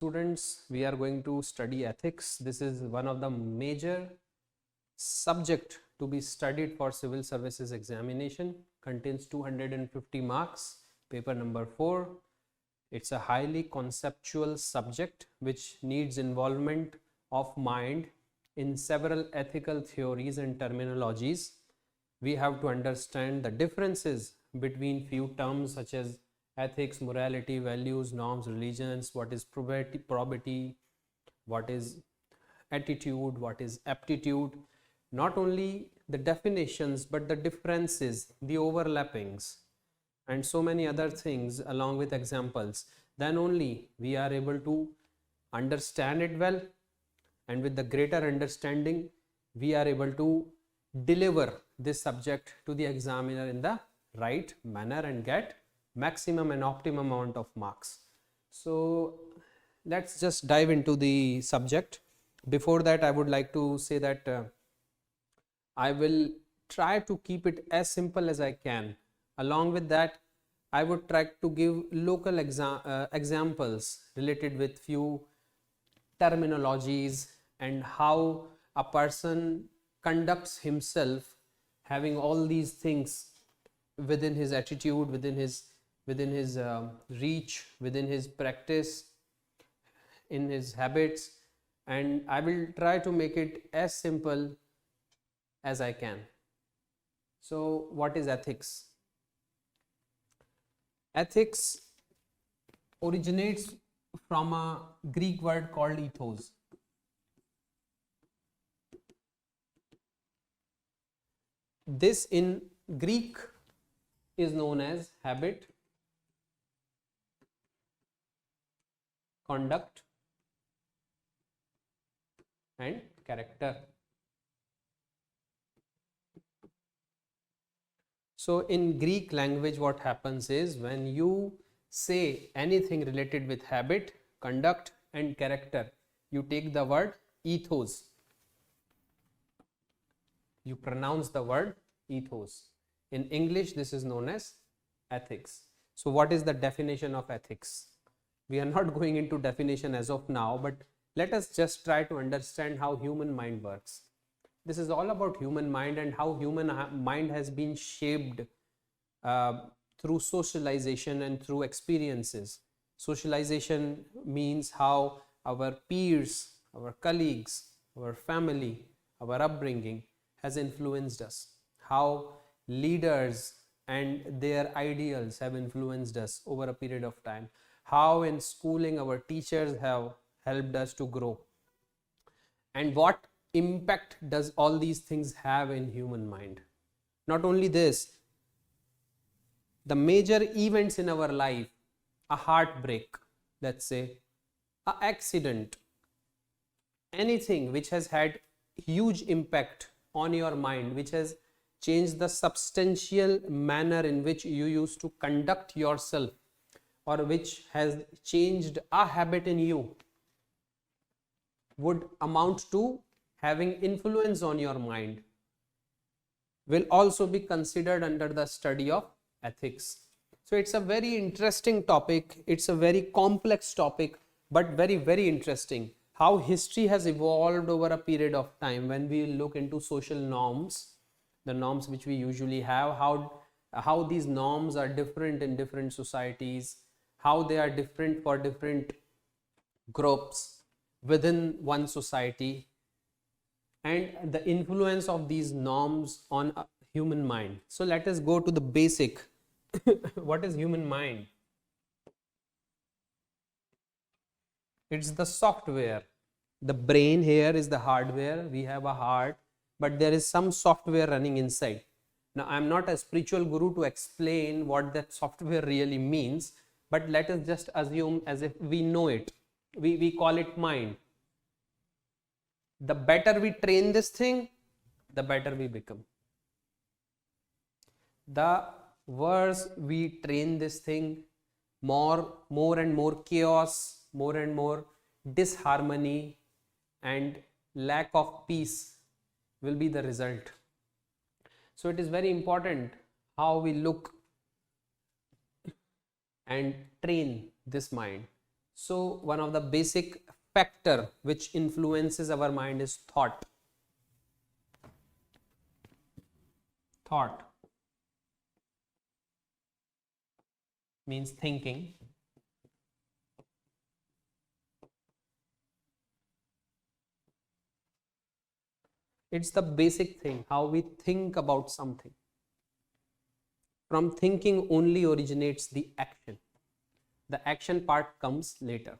Students, we are going to study ethics. This is one of the major subject to be studied for civil services examination. Contains 250 marks. Paper number 4. It's a highly conceptual subject which needs involvement of mind in several ethical theories and terminologies. We have to understand the differences between few terms such as ethics, morality, values, norms, religions, what is probity, what is attitude, what is aptitude. Not only the definitions but the differences, the overlappings, and so many other things along with examples. Then only we are able to understand it well, and with the greater understanding we are able to deliver this subject to the examiner in the right manner and get maximum and optimum amount of marks. So let's just dive into the subject. Before that, I would like to say that I will try to keep it as simple as I can. Along with that, I would try to give local examples related with few terminologies and how a person conducts himself having all these things within his attitude, within his reach, within his practice, in his habits, and I will try to make it as simple as I can. So what is ethics? Ethics originates from a Greek word called ethos. This in Greek is known as habit, conduct, and character. So in Greek language, what happens is when you say anything related with habit, conduct, and character, you take the word ethos. You pronounce the word ethos. In English, this is known as ethics. So what is the definition of ethics? We are not going into definition as of now, but let us just try to understand how human mind works. This is all about human mind and how human mind has been shaped through socialization and through experiences. Socialization means how our peers, our colleagues, our family, our upbringing has influenced us, how leaders and their ideals have influenced us over a period of time, how in schooling our teachers have helped us to grow, and what impact does all these things have in human mind. Not only this, the major events in our life, a heartbreak, let's say, an accident, anything which has had huge impact on your mind, which has changed the substantial manner in which you used to conduct yourself, or which has changed a habit in you, would amount to having influence on your mind, will also be considered under the study of ethics. So it's a very interesting topic. It's a very complex topic, but very, very interesting. How history has evolved over a period of time. When we look into social norms, the norms which we usually have, how these norms are different in different societies, how they are different for different groups within one society, and the influence of these norms on a human mind. So let us go to the basic. What is human mind? It's the software. The brain here is the hardware. We have a heart, but there is some software running inside. Now, I am not a spiritual guru to explain what that software really means, but let us just assume as if we know it. We call it mind. The better we train this thing, the better we become. The worse we train this thing, more and more chaos, more and more disharmony and lack of peace will be the result. So it is very important how we look and train this mind. So one of the basic factor which influences our mind is thought. Thought means thinking. It's the basic thing, how we think about something. From thinking only originates the action. The action part comes later.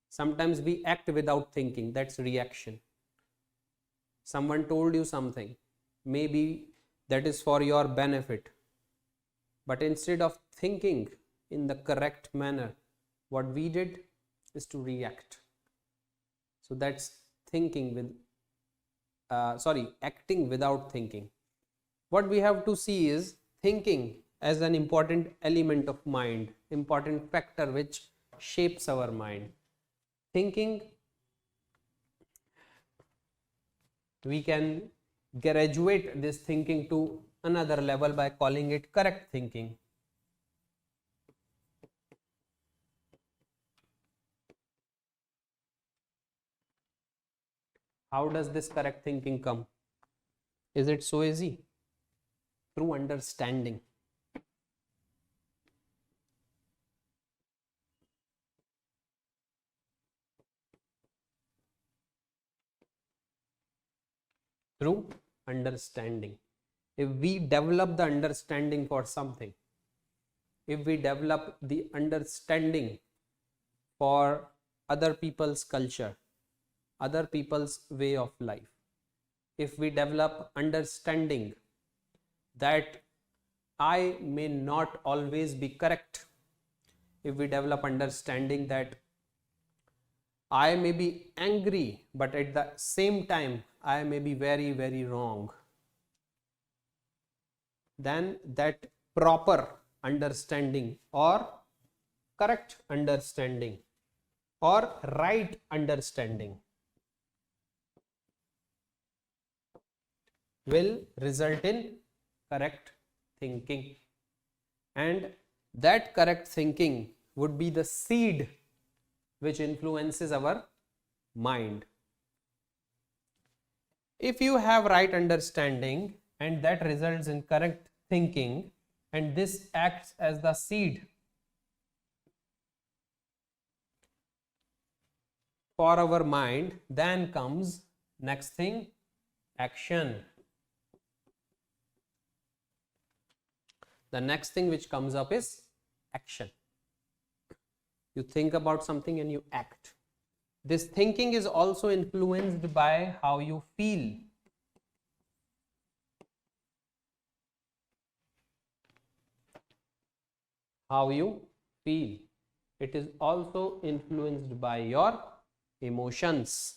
Sometimes we act without thinking, that's reaction. Someone told you something, maybe that is for your benefit, but instead of thinking in the correct manner, what we did is to react. So that's thinking with acting without thinking. What we have to see is thinking as an important element of mind, important factor which shapes our mind. Thinking, we can graduate this thinking to another level by calling it correct thinking. How does this correct thinking come? Is it so easy? Through understanding. Through understanding. If we develop the understanding for something, if we develop the understanding for other people's culture, other people's way of life, if we develop understanding that I may not always be correct, if we develop understanding that I may be angry, but at the same time I may be very, very wrong, then that proper understanding or correct understanding or right understanding will result in correct thinking, and that correct thinking would be the seed which influences our mind. If you have right understanding and that results in correct thinking, and this acts as the seed for our mind, then comes next thing, action. The next thing which comes up is action. You think about something and you act. This thinking is also influenced by how you feel. How you feel. It is also influenced by your emotions.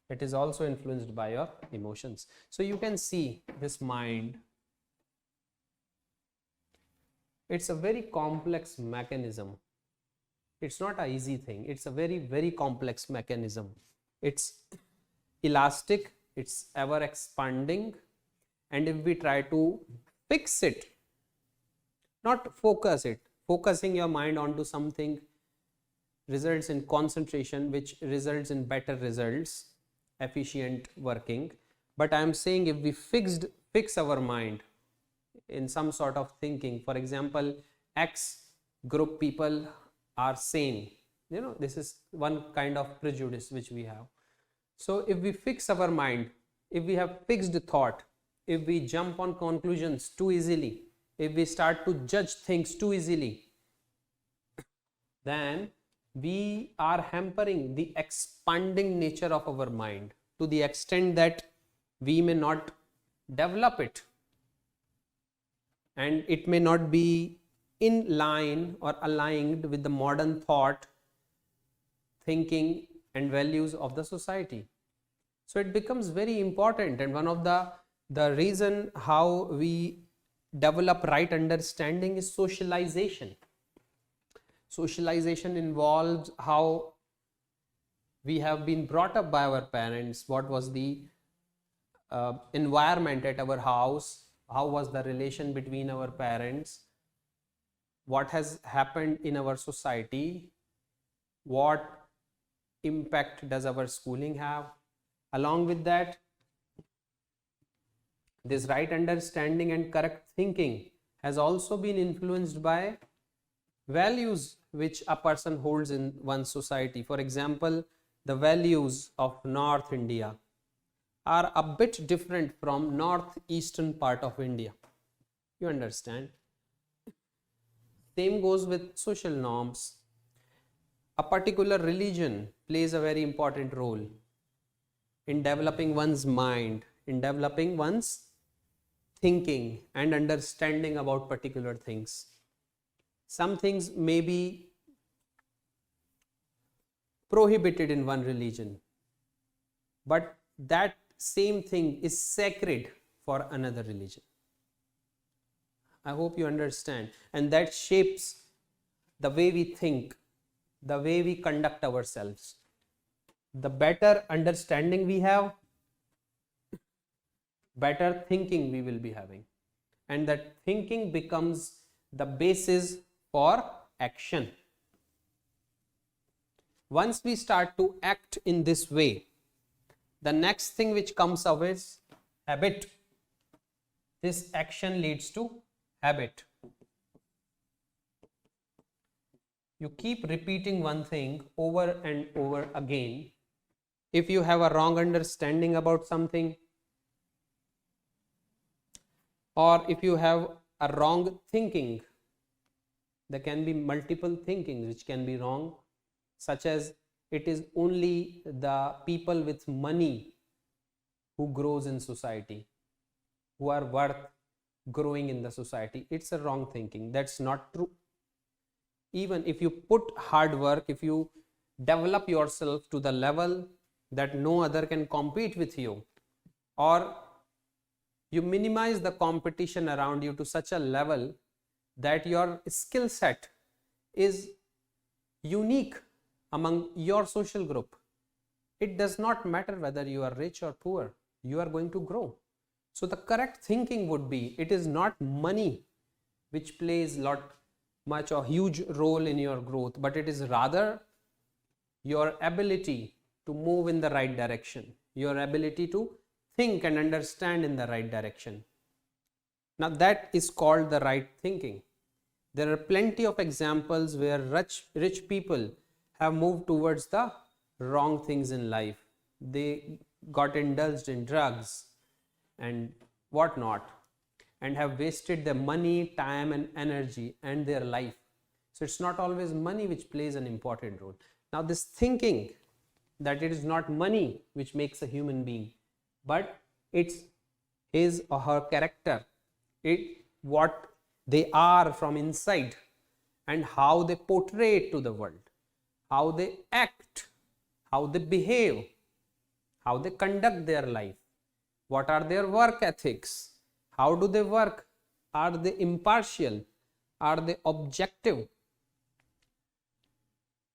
It is also influenced by your emotions. So you can see this mind. It's a very complex mechanism. It's not an easy thing. It's a very, very complex mechanism. It's elastic. It's ever expanding. And if we try to fix it, not focus it, focusing your mind onto something results in concentration, which results in better results, efficient working. But I am saying if we fix our mind in some sort of thinking, for example, X group people are sane, this is one kind of prejudice which we have. So if we fix our mind, if we have fixed thought, if we jump on conclusions too easily, if we start to judge things too easily, then we are hampering the expanding nature of our mind to the extent that we may not develop it, and it may not be in line or aligned with the modern thought, thinking and values of the society. So it becomes very important, and one of the reason how we develop right understanding is socialization. Socialization involves how we have been brought up by our parents, what was the environment at our house, how was the relation between our parents, what has happened in our society, what impact does our schooling have. Along with that, this right understanding and correct thinking has also been influenced by values which a person holds in one society. For example, the values of North India are a bit different from northeastern part of India. You understand? Same goes with social norms. A particular religion plays a very important role in developing one's mind, in developing one's thinking and understanding about particular things. Some things may be prohibited in one religion, but that same thing is sacred for another religion. I hope you understand. And that shapes the way we think, the way we conduct ourselves. The better understanding we have, better thinking we will be having. And that thinking becomes the basis for action. Once we start to act in this way, the next thing which comes up is habit. This action leads to habit. You keep repeating one thing over and over again. If you have a wrong understanding about something, or if you have a wrong thinking, there can be multiple thinkings which can be wrong, such as it is only the people with money who grows in society, who are worth growing in the society. It's a wrong thinking. That's not true. Even if you put hard work, if you develop yourself to the level that no other can compete with you, or you minimize the competition around you to such a level that your skill set is unique among your social group, it does not matter whether you are rich or poor, you are going to grow. So the correct thinking would be, it is not money which plays much or huge role in your growth, but it is rather your ability to move in the right direction, your ability to think and understand in the right direction. Now that is called the right thinking. There are plenty of examples where rich people have moved towards the wrong things in life. They got indulged in drugs and whatnot, and have wasted their money, time and energy and their life. So it's not always money which plays an important role. Now this thinking that it is not money which makes a human being, but it's his or her character, what they are from inside and how they portray it to the world, how they act, how they behave, how they conduct their life, what are their work ethics, how do they work, are they impartial, are they objective,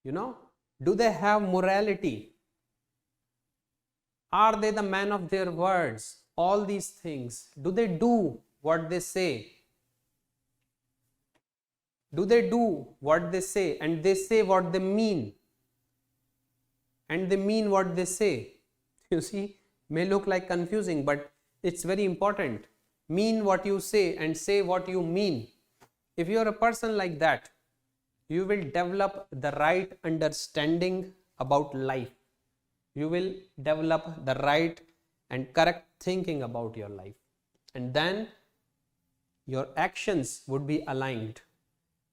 do they have morality, are they the man of their words, all these things, do they do what they say, and they say what they mean, and they mean what they say. You see, may look like confusing, but it's very important. Mean what you say and say what you mean. If you are a person like that, you will develop the right understanding about life. You will develop the right and correct thinking about your life. And then your actions would be aligned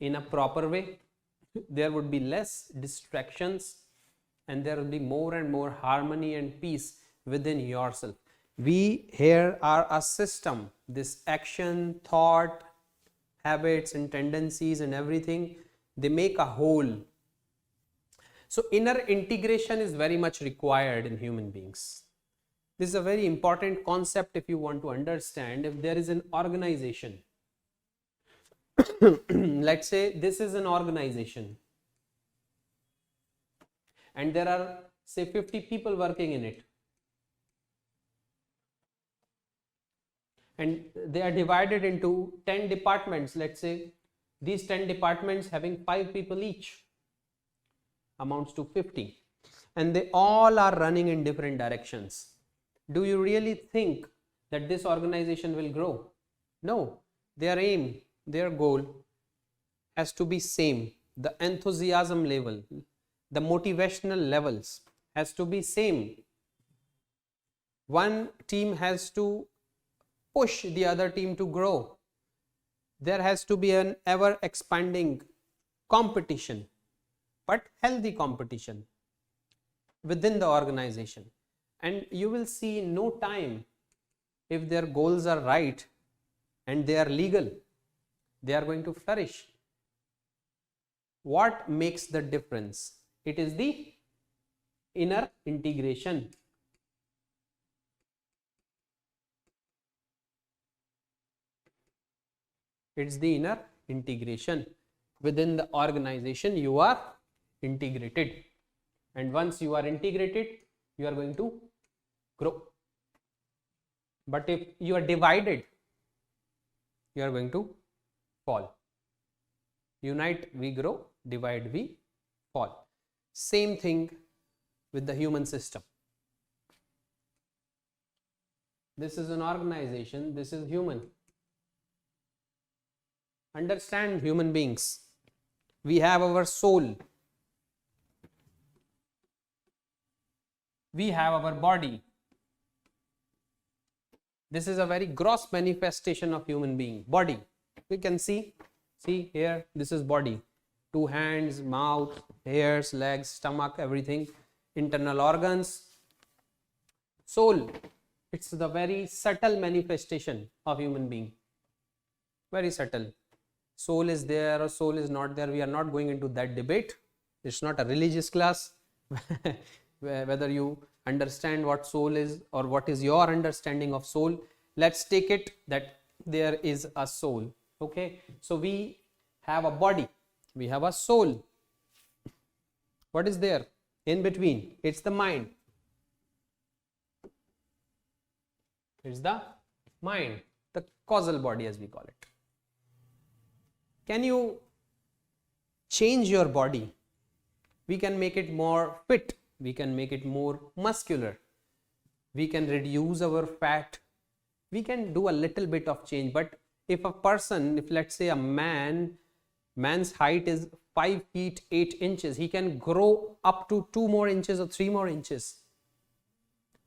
in a proper way. There would be less distractions and there will be more and more harmony and peace within yourself. We here are a system. This action, thought, habits and tendencies and everything, they make a whole. So inner integration is very much required in human beings. This is a very important concept if you want to understand. If there is an organization, let's say this is an organization and there are say 50 people working in it. and they are divided into 10 departments. Let's say these 10 departments having 5 people each amounts to 50, and they all are running in different directions. Do you really think that this organization will grow? No. Their aim, their goal has to be same. The enthusiasm level, the motivational levels has to be same. One team has to push the other team to grow. There has to be an ever expanding competition, but healthy competition within the organization. And you will see in no time, if their goals are right and they are legal, they are going to flourish. What makes the difference? It is the inner integration. It's the inner integration. Within the organization, you are integrated. And once you are integrated, you are going to grow. But if you are divided, you are going to fall. Unite, we grow. Divide, we fall. Same thing with the human system. This is an organization, this is human. Understand human beings. We have our soul. We have our body. This is a very gross manifestation of human being. Body. We can see here, this is body. 2 hands, mouth, hairs, legs, stomach, everything. Internal organs. Soul. It's the very subtle manifestation of human being. Very subtle. Soul is there or soul is not there. We are not going into that debate. It's not a religious class. Whether you understand what soul is or what is your understanding of soul, let's take it that there is a soul. Okay, so we have a body, we have a soul. What is there in between? It's the mind. It's the mind, the causal body as we call it. Can you change your body? We can make it more fit. We can make it more muscular. We can reduce our fat. We can do a little bit of change. But if a person, if let's say a man's height is 5 feet 8 inches, he can grow up to 2 more inches or 3 more inches.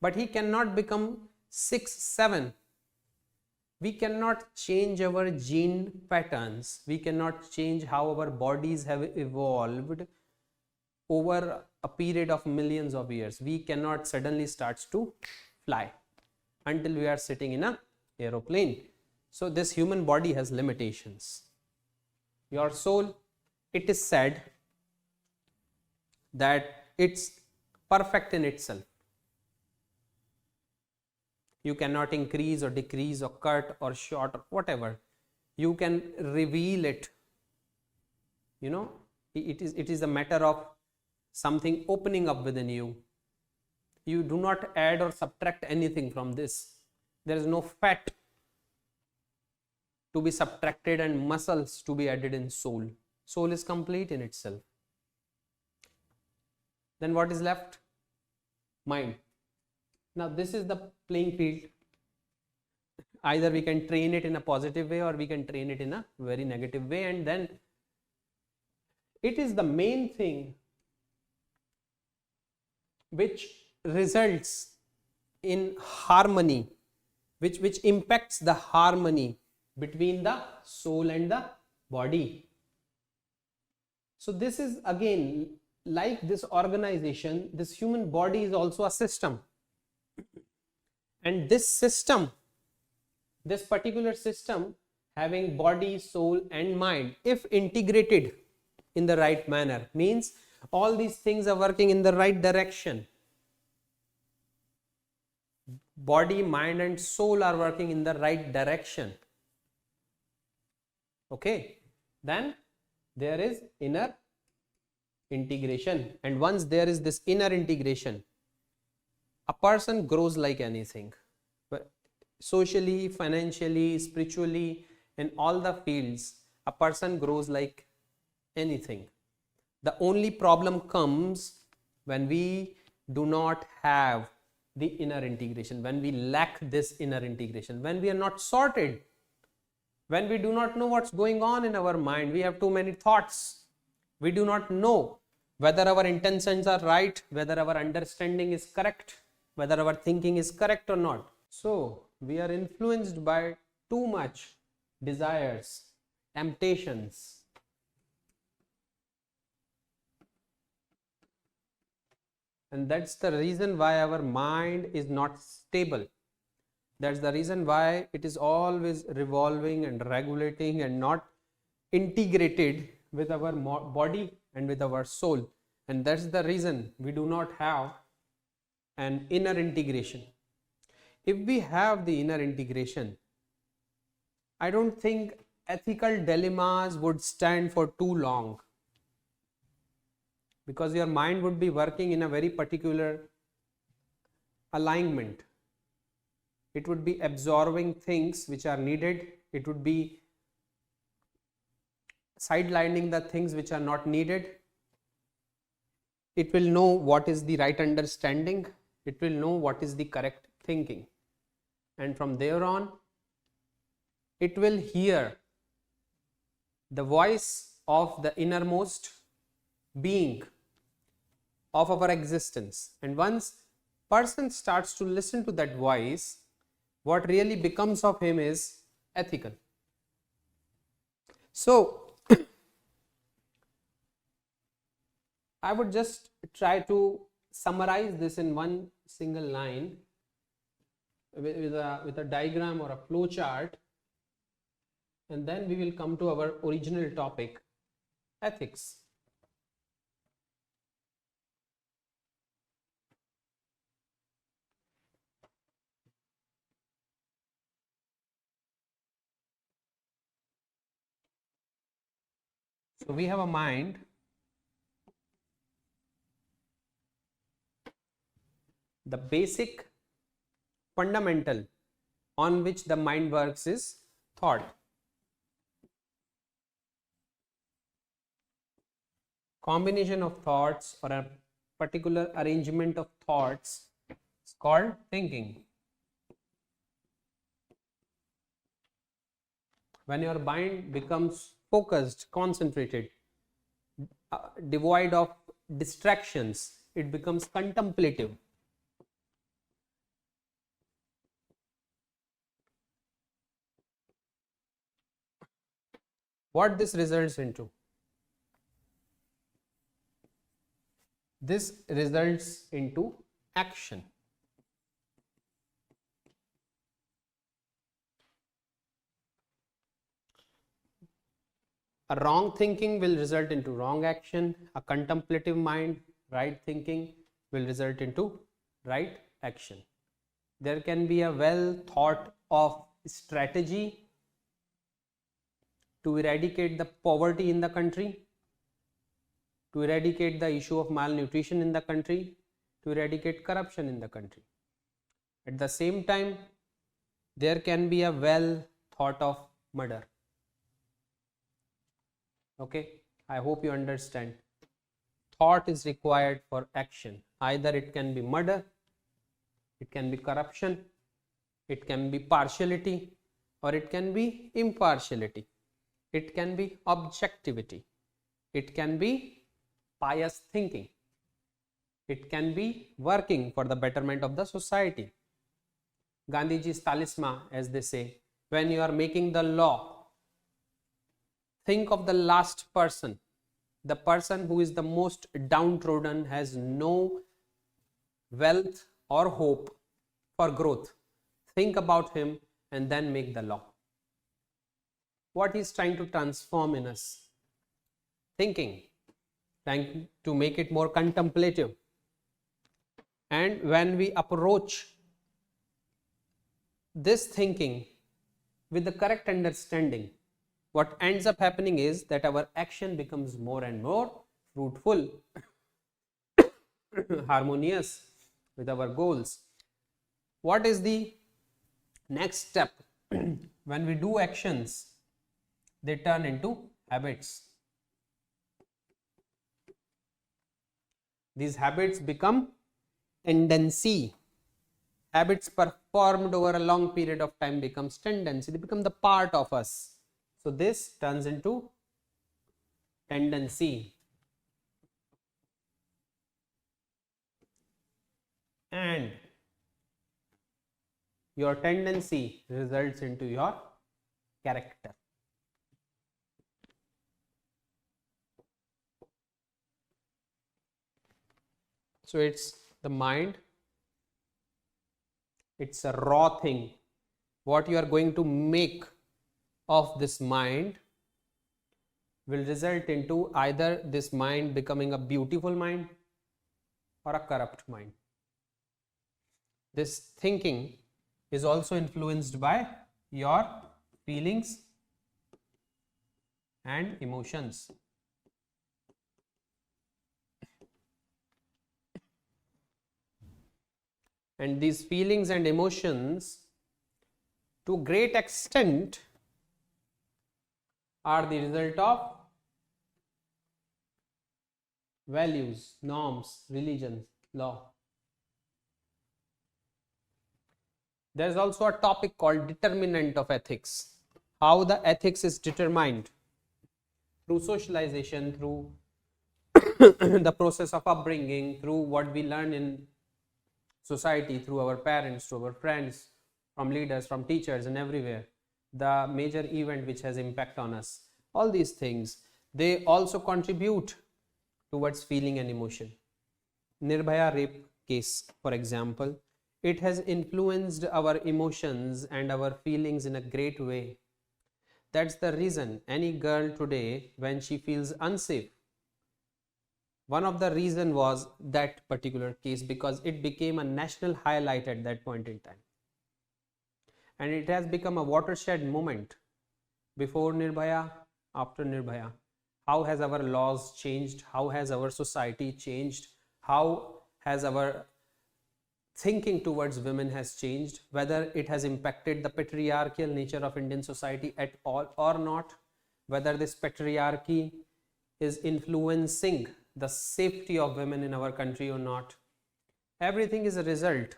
But he cannot become 6, 7. We cannot change our gene patterns. We cannot change how our bodies have evolved over a period of millions of years. We cannot suddenly start to fly until we are sitting in an aeroplane. So this human body has limitations. Your soul, it is said that it's perfect in itself. You cannot increase or decrease or cut or short or whatever. You can reveal it. You know, it is a matter of something opening up within you. You do not add or subtract anything from this. There is no fat to be subtracted and muscles to be added in soul. Soul is complete in itself. Then what is left? Mind. Now this is the playing field. Either we can train it in a positive way or we can train it in a very negative way, and then it is the main thing which results in harmony, which impacts the harmony between the soul and the body. So this is again like this organization, this human body is also a system. And this system, this particular system having body, soul and mind, if integrated in the right manner, means all these things are working in the right direction. Body, mind and soul are working in the right direction. Okay, then there is inner integration, and once there is this inner integration, a person grows like anything. But socially, financially, spiritually, in all the fields, a person grows like anything. The only problem comes when we do not have the inner integration, when we lack this inner integration, when we are not sorted, when we do not know what's going on in our mind. We have too many thoughts. We do not know whether our intentions are right, whether our understanding is correct, whether our thinking is correct or not. So we are influenced by too much desires, temptations. And that's the reason why our mind is not stable. That's the reason why it is always revolving and regulating and not integrated with our body and with our soul. And that's the reason we do not have an inner integration. If we have the inner integration, I don't think ethical dilemmas would stand for too long, because your mind would be working in a very particular alignment. It would be absorbing things which are needed. It would be sidelining the things which are not needed. It will know what is the right understanding. It will know what is the correct thinking. And from there on, it will hear the voice of the innermost being of our existence. And once person starts to listen to that voice, what really becomes of him is ethical. So I would just try to summarize this in one single line with a diagram or a flow chart, and then we will come to our original topic, ethics. So we have a mind. The basic fundamental on which the mind works is thought. Combination of thoughts or a particular arrangement of thoughts is called thinking. When your mind becomes focused, concentrated, devoid of distractions, it becomes contemplative. What this results into? This results into action. A wrong thinking will result into wrong action. A contemplative mind, right thinking, will result into right action. There can be a well thought of strategy to eradicate the poverty in the country, to eradicate the issue of malnutrition in the country, to eradicate corruption in the country. At the same time, there can be a well thought of murder. Okay, I hope you understand. Thought is required for action. Either it can be murder, it can be corruption, it can be partiality, or it can be impartiality. It can be objectivity. It can be pious thinking. It can be working for the betterment of the society. Gandhiji's talisman, as they say, when you are making the law, think of the last person, the person who is the most downtrodden, has no wealth or hope for growth. Think about him and then make the law. What he is trying to transform in us? Thinking, trying to make it more contemplative. And when we approach this thinking with the correct understanding, what ends up happening is that our action becomes more and more fruitful, harmonious with our goals. What is the Next step, when we do actions, they turn into habits. These habits become tendency. Habits performed over a long period of time becomes tendency. They become the part of us. So this turns into tendency. And your tendency results into your character. So it's the mind. It's a raw thing. What you are going to make of this mind will result into either this mind becoming a beautiful mind or a corrupt mind. This thinking is also influenced by your feelings and emotions. And these feelings and emotions, to a great extent, are the result of values, norms, religions, law. There is also a topic called determinant of ethics. How the ethics is determined through socialization, through the process of upbringing, through what we learn in society, through our parents, to our friends, from leaders, from teachers, and everywhere. The major event which has impact on us. All these things, they also contribute towards feeling and emotion. Nirbhaya rape case, for example, it has influenced our emotions and our feelings in a great way. That's the reason any girl today, when she feels unsafe, one of the reason was that particular case, because it became a national highlight at that point in time. And it has become a watershed moment. Before Nirbhaya, after Nirbhaya. How has our laws changed? How has our society changed? How has our thinking towards women has changed? Whether it has impacted the patriarchal nature of Indian society at all or not? Whether this patriarchy is influencing the safety of women in our country or not? Everything is a result.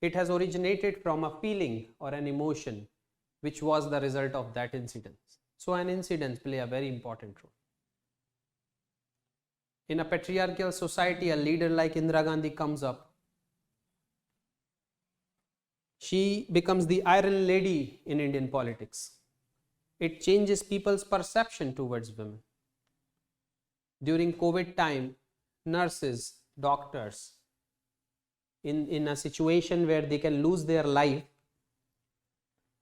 It has originated from a feeling or an emotion which was the result of that incident. So an incident play a very important role. In a patriarchal society, a leader like Indira Gandhi comes up. She becomes the iron lady in Indian politics. It changes people's perception towards women. During COVID time, nurses, doctors, in a situation where they can lose their life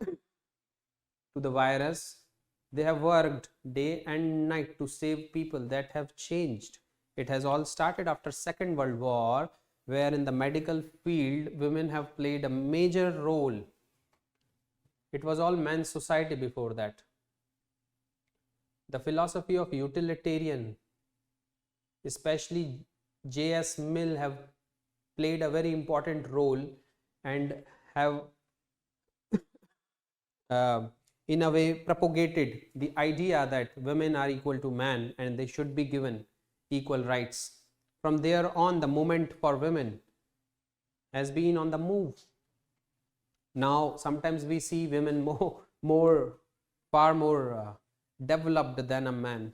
to the virus, they have worked day and night to save people. That have changed. It has all started after Second World War, where in the medical field, women have played a major role. It was all men's society before that. The philosophy of utilitarian, especially J.S. Mill, have played a very important role and have in a way propagated the idea that women are equal to man and they should be given equal rights. From there on, the movement for women has been on the move. Now sometimes we see women far more developed than a man.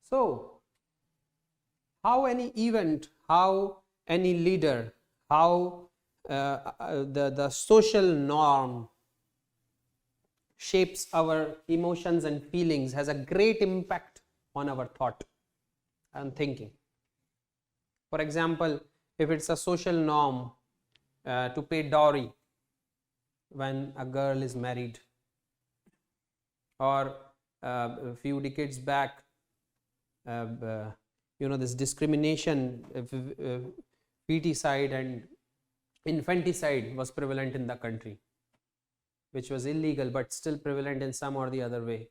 So how any event, how any leader, how the social norm shapes our emotions and feelings has a great impact on our thought and thinking. For example, if it's a social norm to pay dowry when a girl is married, or a few decades back, this discrimination, feticide and infanticide was prevalent in the country, which was illegal but still prevalent in some or the other way,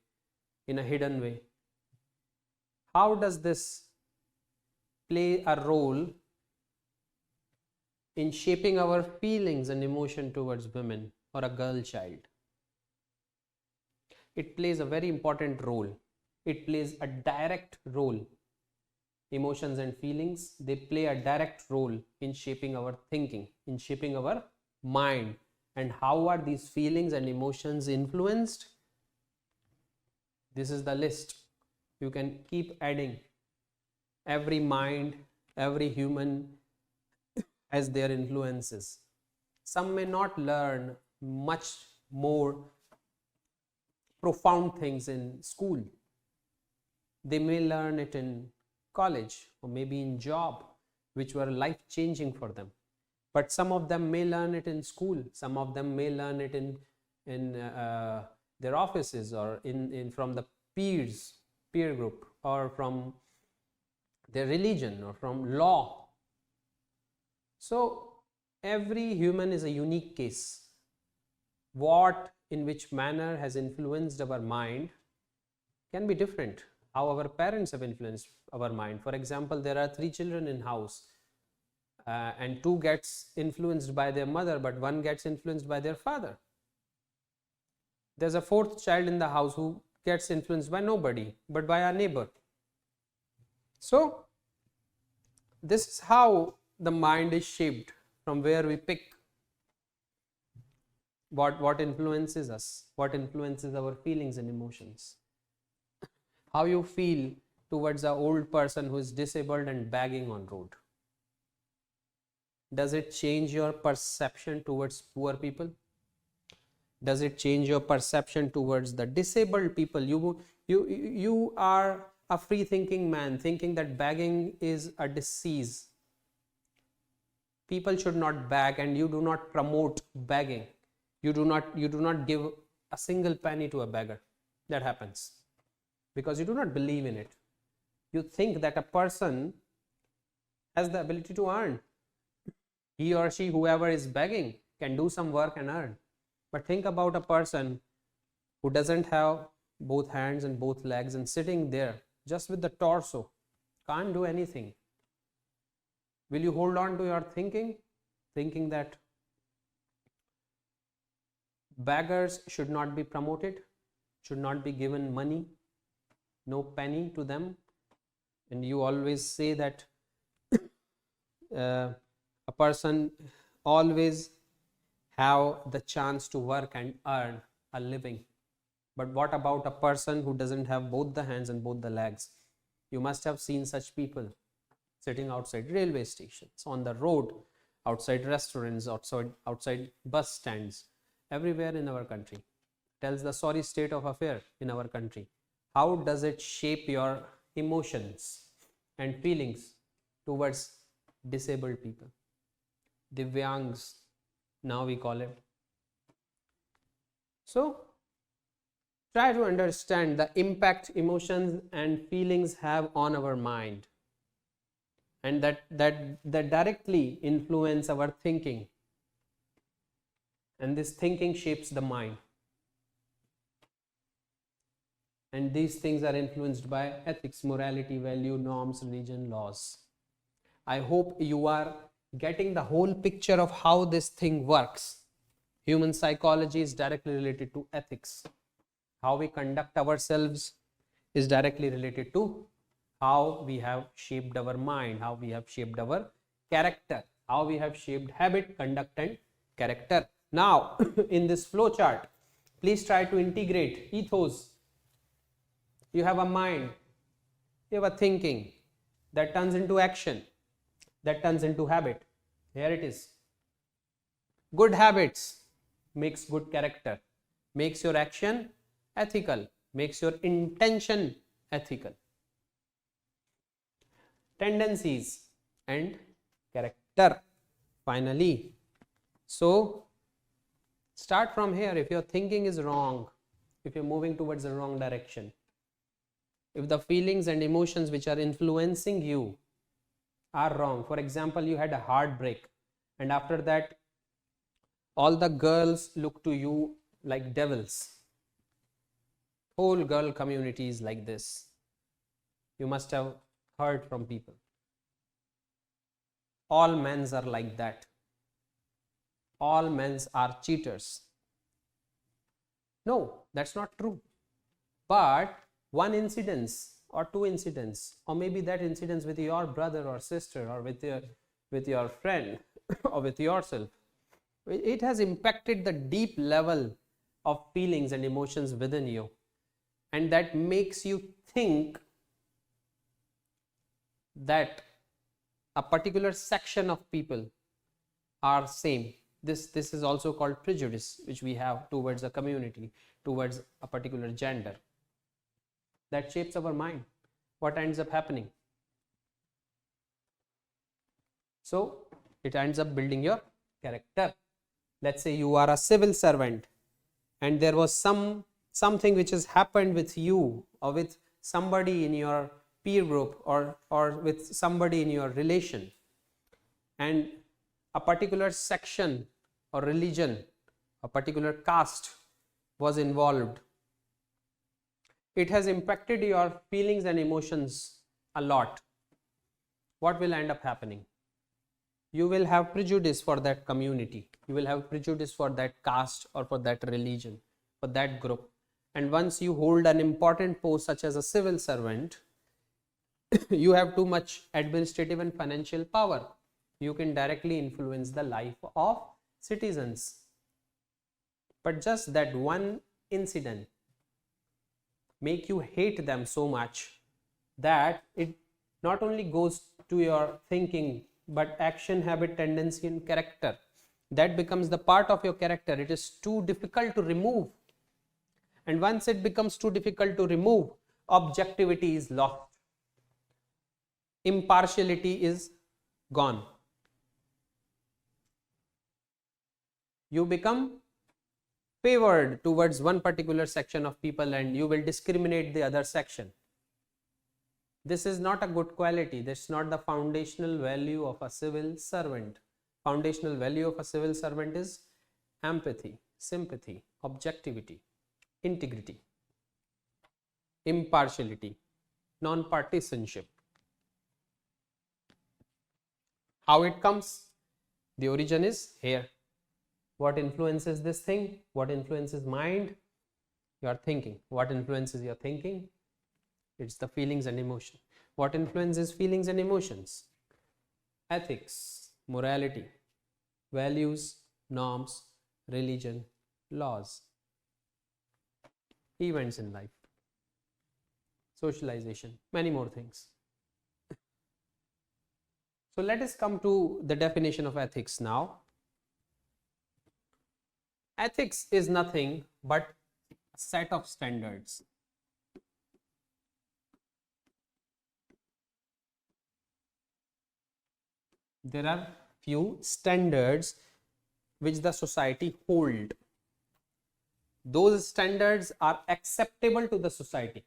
in a hidden way. How does this play a role in shaping our feelings and emotion towards women or a girl child. It plays a very important role. It plays a direct role. Emotions and feelings, they play a direct role in shaping our thinking, in shaping our mind. And how are these feelings and emotions influenced? This is the list. You can keep adding. Every mind, every human has their influences. Some may not learn much more profound things in school. They may learn it in college or maybe in job, which were life-changing for them. But some of them may learn it in school. Some of them may learn it in their offices or in from the peer group, or from their religion or from law. So every human is a unique case. What in which manner has influenced our mind can be different. How our parents have influenced our mind. For example, there are 3 children in house, and 2 gets influenced by their mother, but 1 gets influenced by their father. There's a 4th child in the house who gets influenced by nobody but by our neighbor. So this is how the mind is shaped, from where we pick what influences us, what influences our feelings and emotions. How you feel towards an old person who is disabled and begging on road. Does it change your perception towards poor people? Does it change your perception towards the disabled people? You are a free thinking man, thinking that begging is a disease. People should not beg, and you do not promote begging. You do not give a single penny to a beggar. That happens because you do not believe in it. You think that a person has the ability to earn. He or she, whoever is begging, can do some work and earn. But think about a person who doesn't have both hands and both legs and sitting there just with the torso, can't do anything. Will you hold on to your thinking that beggars should not be promoted, should not be given money, no penny to them? And you always say that a person always have the chance to work and earn a living. But what about a person who doesn't have both the hands and both the legs? You must have seen such people sitting outside railway stations, on the road, outside restaurants, outside bus stands, everywhere in our country. Tells the sorry state of affair in our country. How does it shape your emotions and feelings towards disabled people? Divyangs, now we call it. So try to understand the impact emotions and feelings have on our mind, and that directly influence our thinking, and this thinking shapes the mind, and these things are influenced by ethics, morality, value, norms, religion, laws. I hope you are getting the whole picture of how this thing works. Human psychology is directly related to ethics. How we conduct ourselves is directly related to how we have shaped our mind, how we have shaped our character, how we have shaped habit, conduct, and character. Now, in this flow chart, please try to integrate ethos. You have a mind, you have a thinking that turns into action, that turns into habit. Here it is. Good habits makes good character, makes your action ethical, makes your intention ethical. Tendencies and character, finally. So start from here. If your thinking is wrong, if you're moving towards the wrong direction, if the feelings and emotions which are influencing you are wrong. For example, you had a heartbreak, and after that all the girls look to you like devils. Whole girl community is like this. You must have heard from people. All men's are like that. all men are cheaters. No, that's not true. But one incidence or two incidents, or maybe that incidence with your brother or sister, or with your friend or with yourself, it has impacted the deep level of feelings and emotions within you, and that makes you think that a particular section of people are same. This is also called prejudice, which we have towards a community, towards a particular gender. That shapes our mind. What ends up happening? So it ends up building your character. Let's say you are a civil servant, and there was something which has happened with you, or with somebody in your peer group, or with somebody in your relation, and a particular section or religion, a particular caste was involved. It has impacted your feelings and emotions a lot. What will end up happening? You will have prejudice for that community. You will have prejudice for that caste, or for that religion, for that group. And once you hold an important post such as a civil servant, you have too much administrative and financial power. You can directly influence the life of citizens. But just that one incident make you hate them so much that it not only goes to your thinking, but action, habit, tendency, and character. That becomes the part of your character. It is too difficult to remove. And once it becomes too difficult to remove, objectivity is lost. Impartiality is gone. You become favored towards one particular section of people, and you will discriminate the other section. This is not a good quality. This is not the foundational value of a civil servant. Foundational value of a civil servant is empathy, sympathy, objectivity, integrity, impartiality, non-partisanship. How it comes? The origin is here. What influences this thing? What influences mind? Your thinking. What influences your thinking? It's the feelings and emotion. What influences feelings and emotions? Ethics, morality, values, norms, religion, laws, events in life, socialization, many more things. So let us come to the definition of ethics now. Ethics is nothing but a set of standards. There are few standards which the society hold. Those standards are acceptable to the society.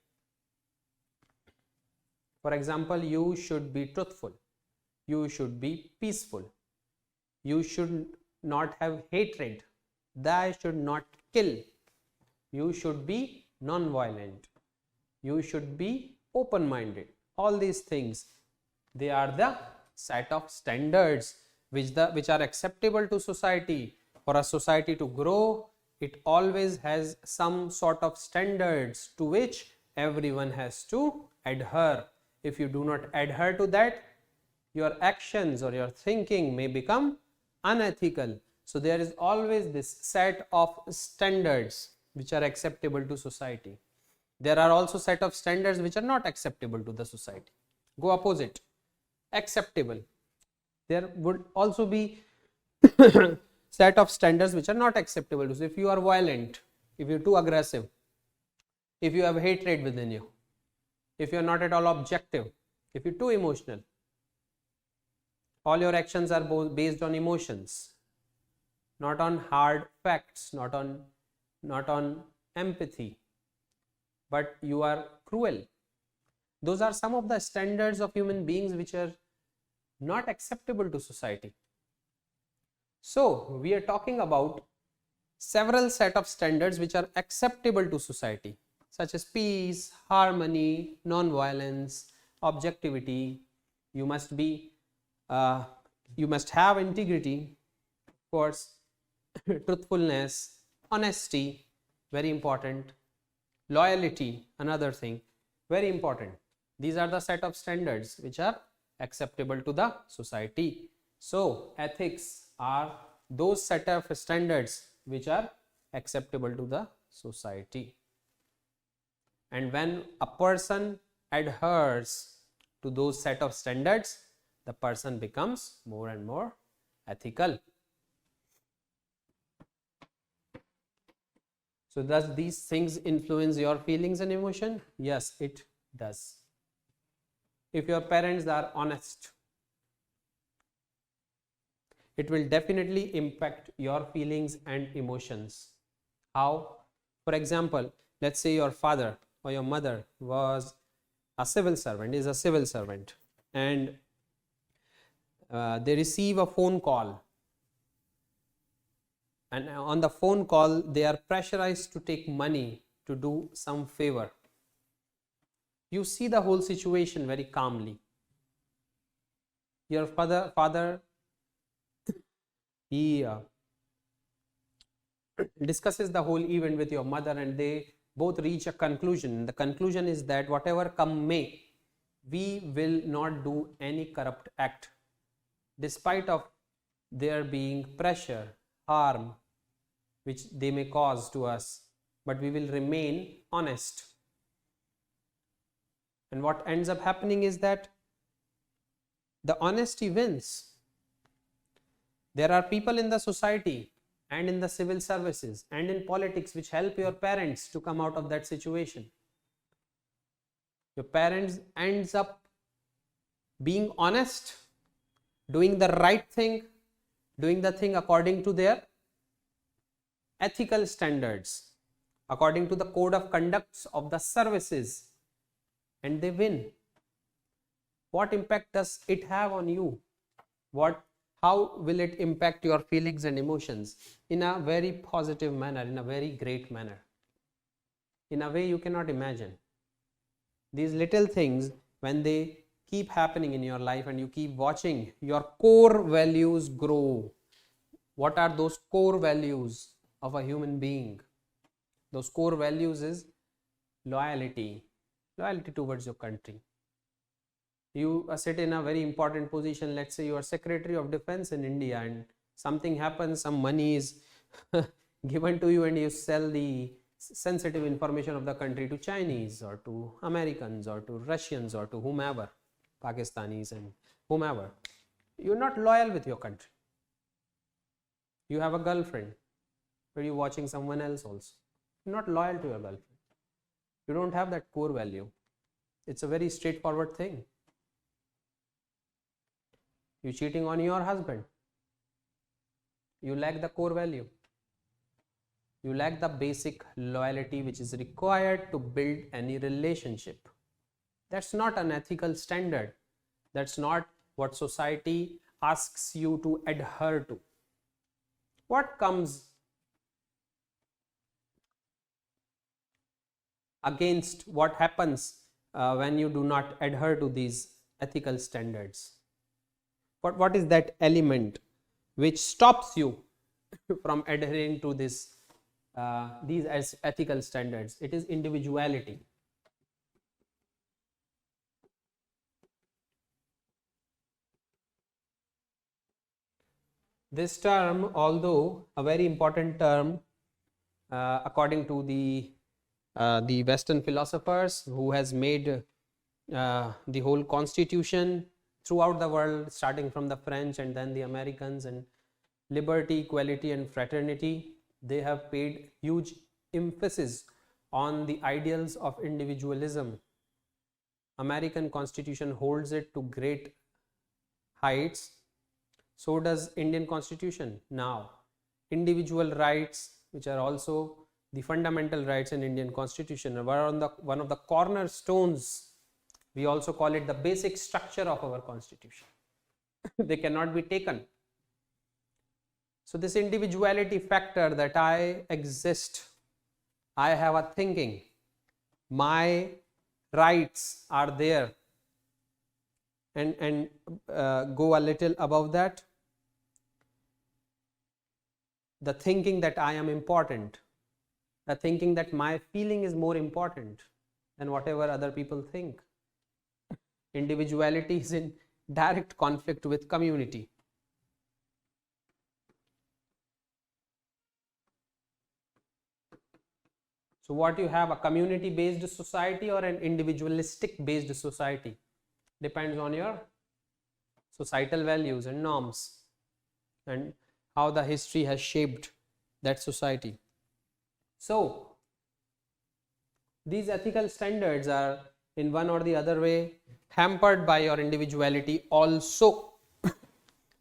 For example, you should be truthful. You should be peaceful. You should not have hatred. Thou should not kill. You should be non-violent. You should be open-minded. All these things, they are the set of standards which are acceptable to society. For a society to grow, it always has some sort of standards to which everyone has to adhere. If you do not adhere to that, your actions or your thinking may become unethical. So there is always this set of standards which are acceptable to society. There are also set of standards which are not acceptable to the society. Go opposite. Acceptable. There would also be set of standards which are not acceptable to. So if you are violent, if you are too aggressive, if you have hatred within you, if you are not at all objective, if you are too emotional, all your actions are based on emotions, not on hard facts, not on empathy, but you are cruel. Those are some of the standards of human beings which are not acceptable to society. So we are talking about several set of standards which are acceptable to society, such as peace, harmony, non-violence, objectivity. You must have integrity, of course, truthfulness, honesty, very important, loyalty, another thing, very important. These are the set of standards which are acceptable to the society. So ethics are those set of standards which are acceptable to the society. And when a person adheres to those set of standards, the person becomes more and more ethical. So does these things influence your feelings and emotion? Yes, it does. If your parents are honest, it will definitely impact your feelings and emotions. How? For example, let's say your father or your mother was a civil servant, is a civil servant, and they receive a phone call, and on the phone call they are pressurized to take money to do some favor. You see the whole situation very calmly. Your father he discusses the whole event with your mother, and they both reach a conclusion. The conclusion is that whatever come may, we will not do any corrupt act despite of there being pressure, harm which they may cause to us, but we will remain honest. And what ends up happening is that the honesty wins. There are people in the society and in the civil services and in politics which help your parents to come out of that situation. Your parents ends up being honest, doing the right thing, doing the thing according to their ethical standards, according to the code of conducts of the services, and they win. What impact does it have on you? How will it impact your feelings and emotions? In a very positive manner, in a very great manner, in a way you cannot imagine. These little things, when they keep happening in your life and you keep watching, your core values grow. What are those core values of a human being? Those core values is loyalty towards your country. You sit in a very important position. Let's say you are Secretary of Defense in India, and something happens, some money is given to you, and you sell the sensitive information of the country to Chinese or to Americans or to Russians or to whomever, Pakistanis and whomever. You're not loyal with your country. You have a girlfriend, but you're watching someone else also. You're not loyal to your girlfriend. You don't have that core value. It's a very straightforward thing. You're cheating on your husband. You lack the core value. You lack the basic loyalty which is required to build any relationship. That's not an ethical standard. That's not what society asks you to adhere to. What comes against, what happens when you do not adhere to these ethical standards? What is that element which stops you from adhering to these as ethical standards? It is individuality. This term, although a very important term, according to the Western philosophers who has made the whole constitution throughout the world, starting from the French and then the Americans, and liberty, equality and fraternity, they have paid huge emphasis on the ideals of individualism. American Constitution holds it to great heights. So does Indian Constitution now. Individual rights, which are also the fundamental rights in Indian Constitution, were one of the cornerstones. We also call it the basic structure of our Constitution. They cannot be taken. So this individuality factor, that I exist, I have a thinking, my rights are there, and go a little above that, the thinking that I am important, the thinking that my feeling is more important than whatever other people think. Individuality is in direct conflict with community. So what you have, a community based society or an individualistic based society, depends on your societal values and norms and how the history has shaped that society. So these ethical standards are in one or the other way hampered by your individuality also.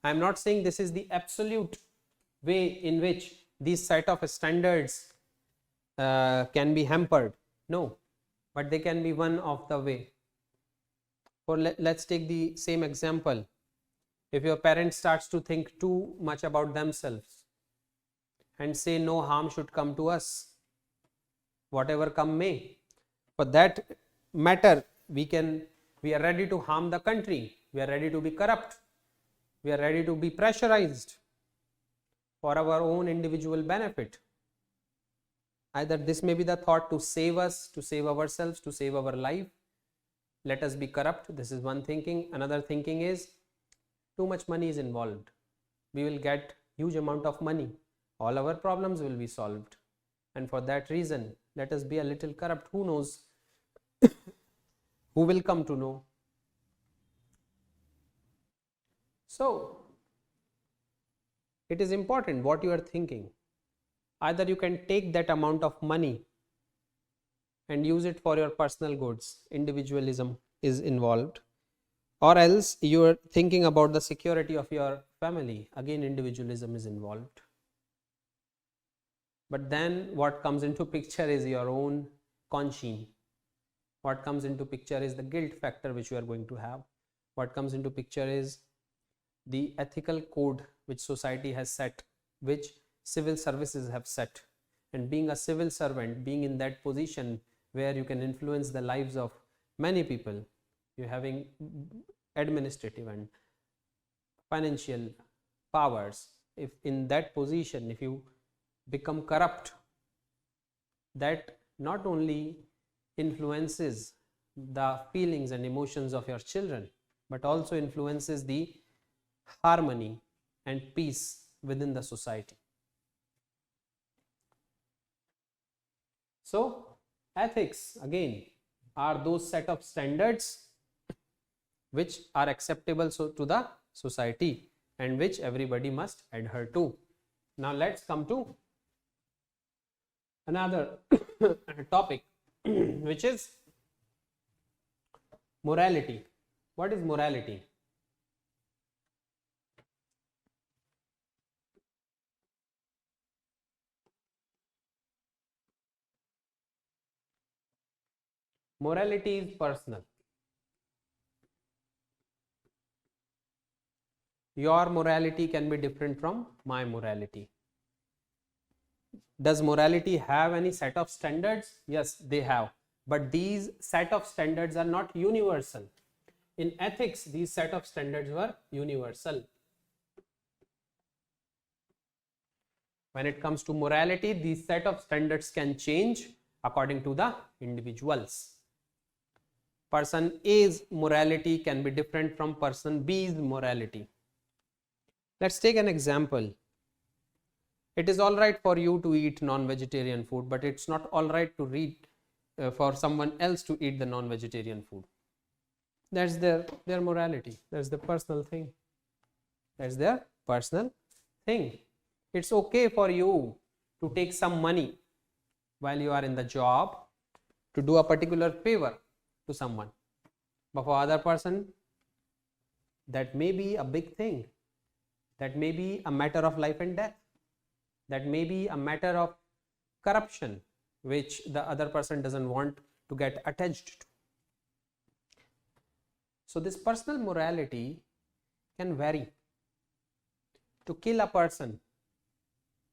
I am not saying this is the absolute way in which these set of standards can be hampered, no, but they can be one of the way. For let's take the same example. If your parent starts to think too much about themselves and say no harm should come to us, whatever come may, for that matter we are ready to harm the country, we are ready to be corrupt, we are ready to be pressurized for our own individual benefit. Either this may be the thought to save us, to save ourselves, to save our life, let us be corrupt, this is one thinking. Another thinking is too much money is involved, we will get huge amount of money, all our problems will be solved, and for that reason let us be a little corrupt, who knows who will come to know. So it is important what you are thinking. Either you can take that amount of money and use it for your personal goods, individualism is involved, or else you are thinking about the security of your family, again individualism is involved. But then what comes into picture is your own conscience. What comes into picture is the guilt factor which you are going to have. What comes into picture is the ethical code which society has set, which civil services have set. And being a civil servant, being in that position where you can influence the lives of many people, you having administrative and financial powers, if in that position if you become corrupt, that not only influences the feelings and emotions of your children, but also influences the harmony and peace within the society. So ethics again are those set of standards which are acceptable to the society and which everybody must adhere to. Now let's come to another topic which is morality. What is morality? Morality is personal. Your morality can be different from my morality. Does morality have any set of standards? Yes, they have. But these set of standards are not universal. In ethics, these set of standards were universal. When it comes to morality, these set of standards can change according to the individuals. Person A's morality can be different from person B's morality. Let's take an example. It is all right for you to eat non-vegetarian food, but it's not all right to read for someone else to eat the non-vegetarian food. That's their morality. That's the personal thing. That's their personal thing. It's okay for you to take some money while you are in the job to do a particular favor to someone, but for other person that may be a big thing, that may be a matter of life and death, that may be a matter of corruption which the other person doesn't want to get attached to. So this personal morality can vary. To kill a person,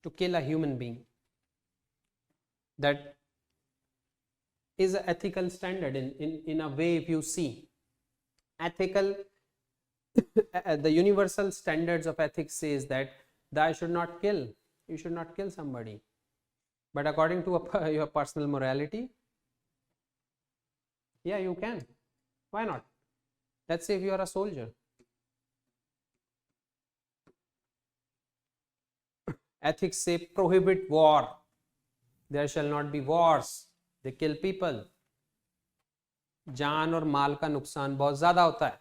to kill a human being, that is an ethical standard in a way. If you see ethical the universal standards of ethics says that thou should not kill. you should not kill somebody. But according to your personal morality, yeah, you can. Why not? Let's say if you are a soldier. Ethics say prohibit war. There shall not be wars. They kill people. जान और माल का नुकसान बहुत ज़्यादा होता है.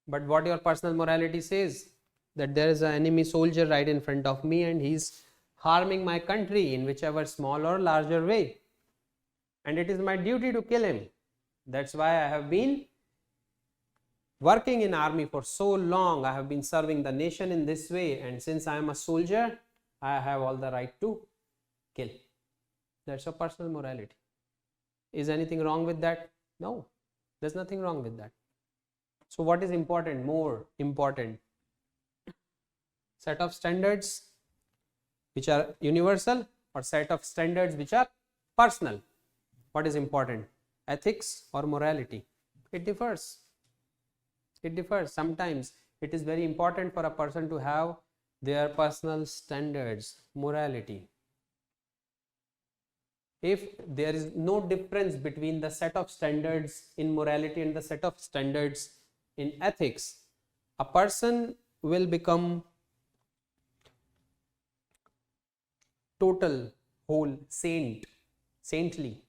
But what your personal morality says, that there is an enemy soldier right in front of me and he's harming my country in whichever small or larger way. And it is my duty to kill him. That's why I have been working in army for so long. I have been serving the nation in this way, and since I am a soldier, I have all the right to kill. That's your personal morality. Is anything wrong with that? No, there's nothing wrong with that. So what is important? More important, set of standards which are universal or set of standards which are personal? What is important? Ethics or morality? It differs. It differs. Sometimes it is very important for a person to have their personal standards, morality. If there is no difference between the set of standards in morality and the set of standards in ethics, a person will become total, whole, saintly.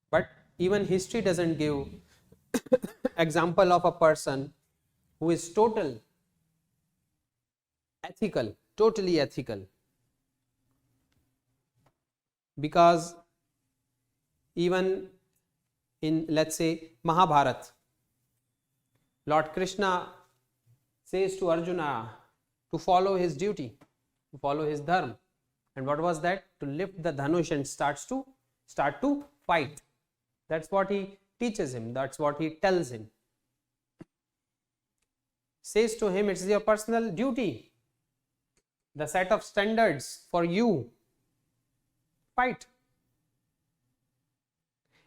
But even history doesn't give example of a person who is totally ethical. Because even in, let's say, Mahabharata, Lord Krishna says to Arjuna to follow his duty, to follow his dharma. And what was that? To lift the dhanush and start to fight. That's what he teaches him. That's what he tells him. Says to him, it's your personal duty, the set of standards for you. Fight.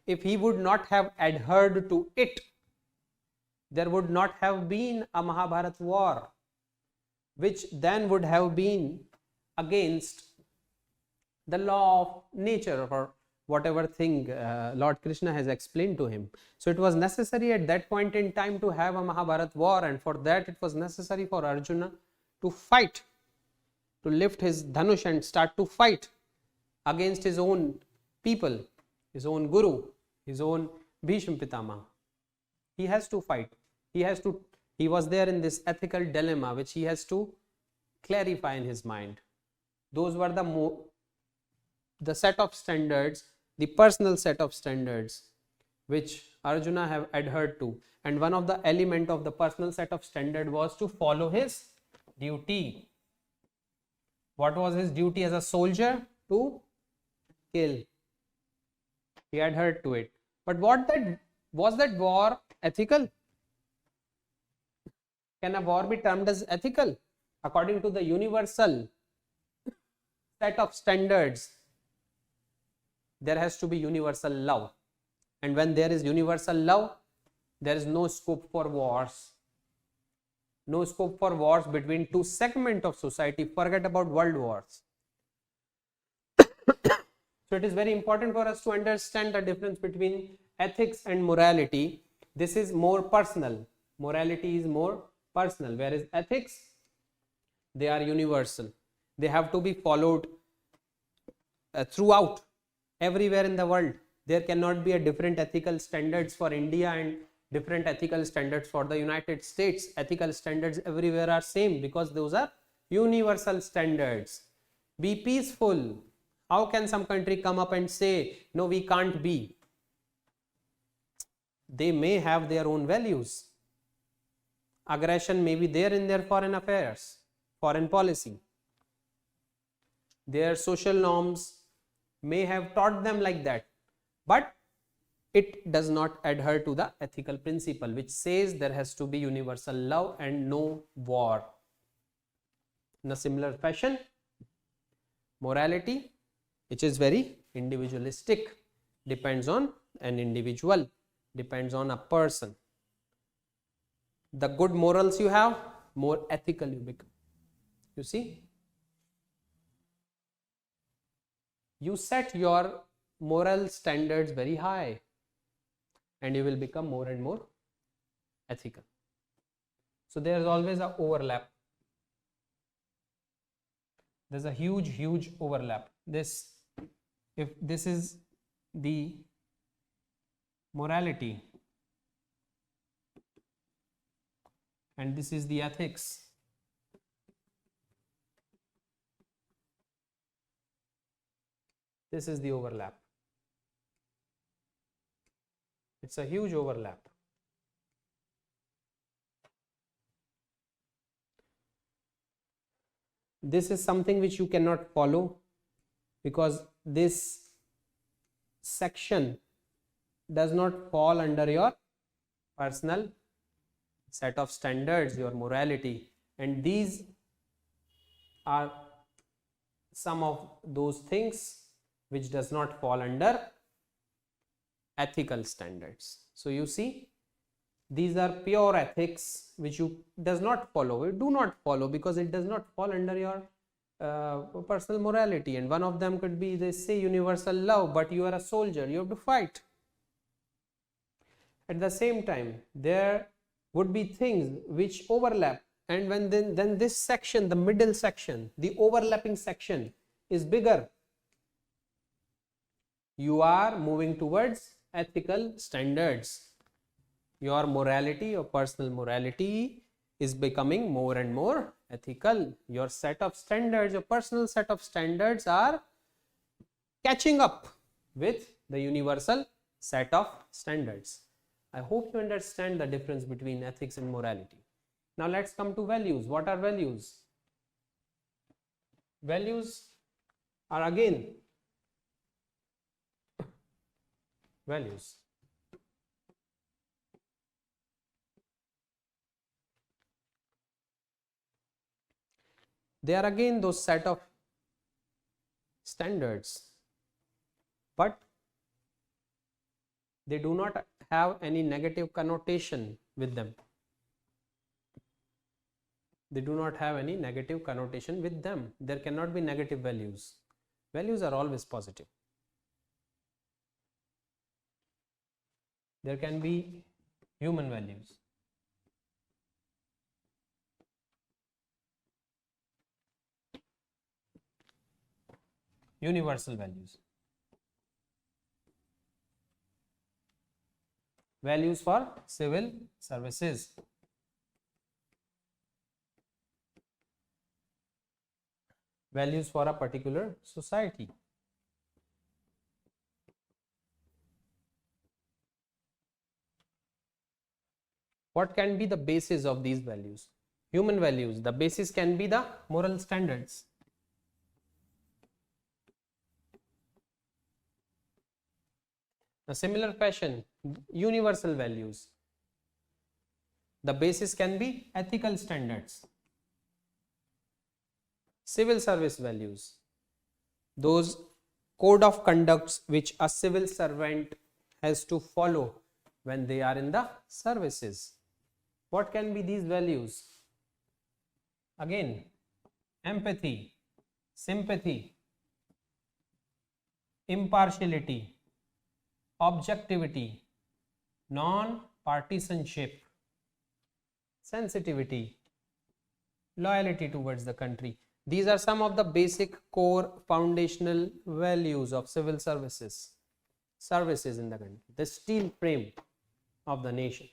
If he would not have adhered to it, there would not have been a Mahabharata war, which then would have been against the law of nature or whatever thing Lord Krishna has explained to him. So it was necessary at that point in time to have a Mahabharata war, and for that it was necessary for Arjuna to fight, to lift his dhanush and start to fight against his own people, his own guru, his own Bhishma Pitama. He has to fight. He was there in this ethical dilemma which he has to clarify in his mind. Those were the set of standards, the personal set of standards which Arjuna have adhered to. And one of the element of the personal set of standard was to follow his duty. What was his duty as a soldier? To kill. He adhered to it. But was that war ethical? Can a war be termed as ethical? According to the universal set of standards, there has to be universal love. And when there is universal love, there is no scope for wars. No scope for wars between two segments of society. Forget about world wars. So it is very important for us to understand the difference between ethics and morality. This is more personal. Morality is more personal, whereas ethics, they are universal. They have to be followed throughout, everywhere in the world. There cannot be a different ethical standards for India and different ethical standards for the United States. Ethical standards everywhere are same because those are universal standards. Be peaceful. How can some country come up and say, no, we can't be? They may have their own values. Aggression may be there in their foreign affairs, foreign policy. Their social norms may have taught them like that, but it does not adhere to the ethical principle which says there has to be universal love and no war. In a similar fashion, morality, which is very individualistic, depends on an individual, depends on a person. The good morals you have, more ethical you become. You see, you set your moral standards very high and you will become more and more ethical. So there is always an overlap. There's a huge overlap. If this is the morality and this is the ethics, this is the overlap. It's a huge overlap. This is something which you cannot follow because this section does not fall under your personal set of standards, your morality, and these are some of those things which does not fall under ethical standards. So you see, these are pure ethics which you does not follow. You do not follow because it does not fall under your personal morality. And one of them could be, they say, universal love, but you are a soldier, you have to fight. At the same time, there would be things which overlap, and when then this section, the middle section, the overlapping section is bigger. You are moving towards ethical standards. Your morality, your personal morality is becoming more and more ethical. Your set of standards, your personal set of standards are catching up with the universal set of standards. I hope you understand the difference between ethics and morality. Now let's come to values. What are values? Values are again values. They are again those set of standards, but they do not have any negative connotation with them. They do not have any negative connotation with them. There cannot be negative values. Values are always positive. There can be human values. Universal values. Values for civil services. Values for a particular society. What can be the basis of these values? Human values. The basis can be the moral standards. A similar fashion, universal values. The basis can be ethical standards. Civil service values. Those code of conducts which a civil servant has to follow when they are in the services. What can be these values? Again, empathy, sympathy, impartiality, objectivity, non-partisanship, sensitivity, loyalty towards the country. These are some of the basic core foundational values of civil services in the country, the steel frame of the nation.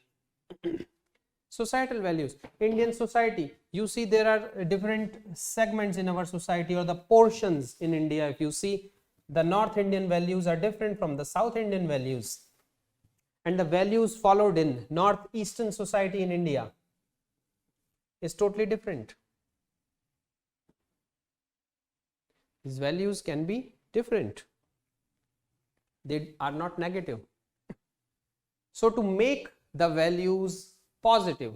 Societal values. Indian society, you see there are different segments in our society, or the portions in India. If you see, the North Indian values are different from the South Indian values, and the values followed in Northeastern society in India is totally different. These values can be different. They are not negative. So to make the values positive,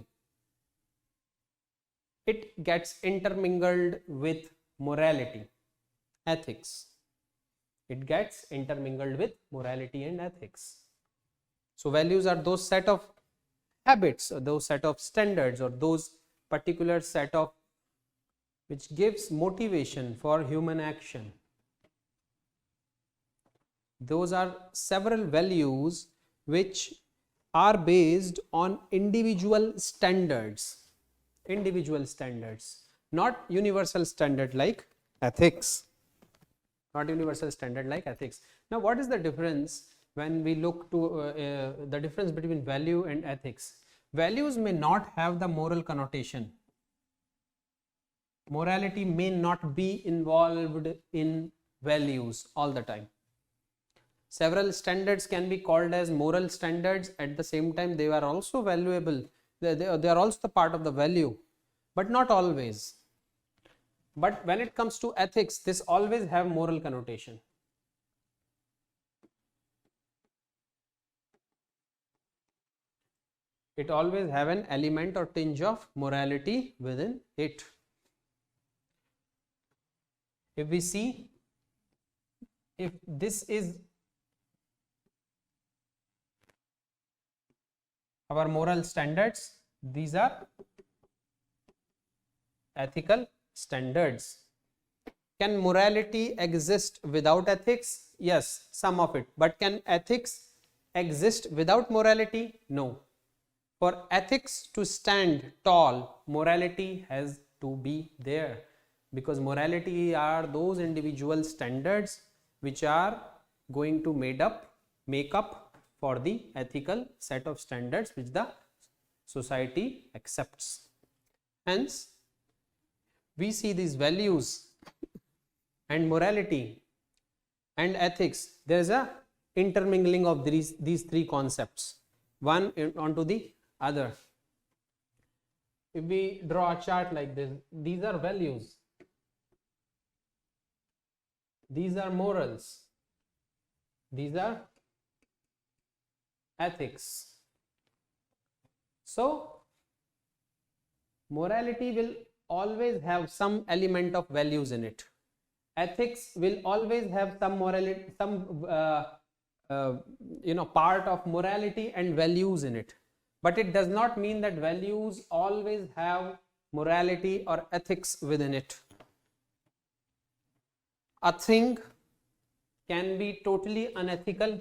it gets intermingled with morality, ethics. It gets intermingled with morality and ethics. So values are those set of habits, or those set of standards, or those particular set of, which gives motivation for human action. Those are several values which are based on individual standards, not universal standard like ethics, Now what is the difference when we look to the difference between value and ethics? Values may not have the moral connotation. Morality may not be involved in values all the time. Several standards can be called as moral standards. At the same time, they are also valuable. They are also the part of the value, but not always. But when it comes to ethics, this always have moral connotation. It always have an element or tinge of morality within it. If we see, if this is our moral standards, these are ethical standards. Can morality exist without ethics? Yes, some of it. But can ethics exist without morality? No. For ethics to stand tall, morality has to be there, because morality are those individual standards which are going to make up for the ethical set of standards which the society accepts. Hence, we see these values and morality and ethics, there is a intermingling of these three concepts, one onto the other. If we draw a chart like this, these are values, these are morals, these are ethics. So morality will always have some element of values in it. Ethics will always have some morality, some part of morality and values in it. But it does not mean that values always have morality or ethics within it. A thing can be totally unethical,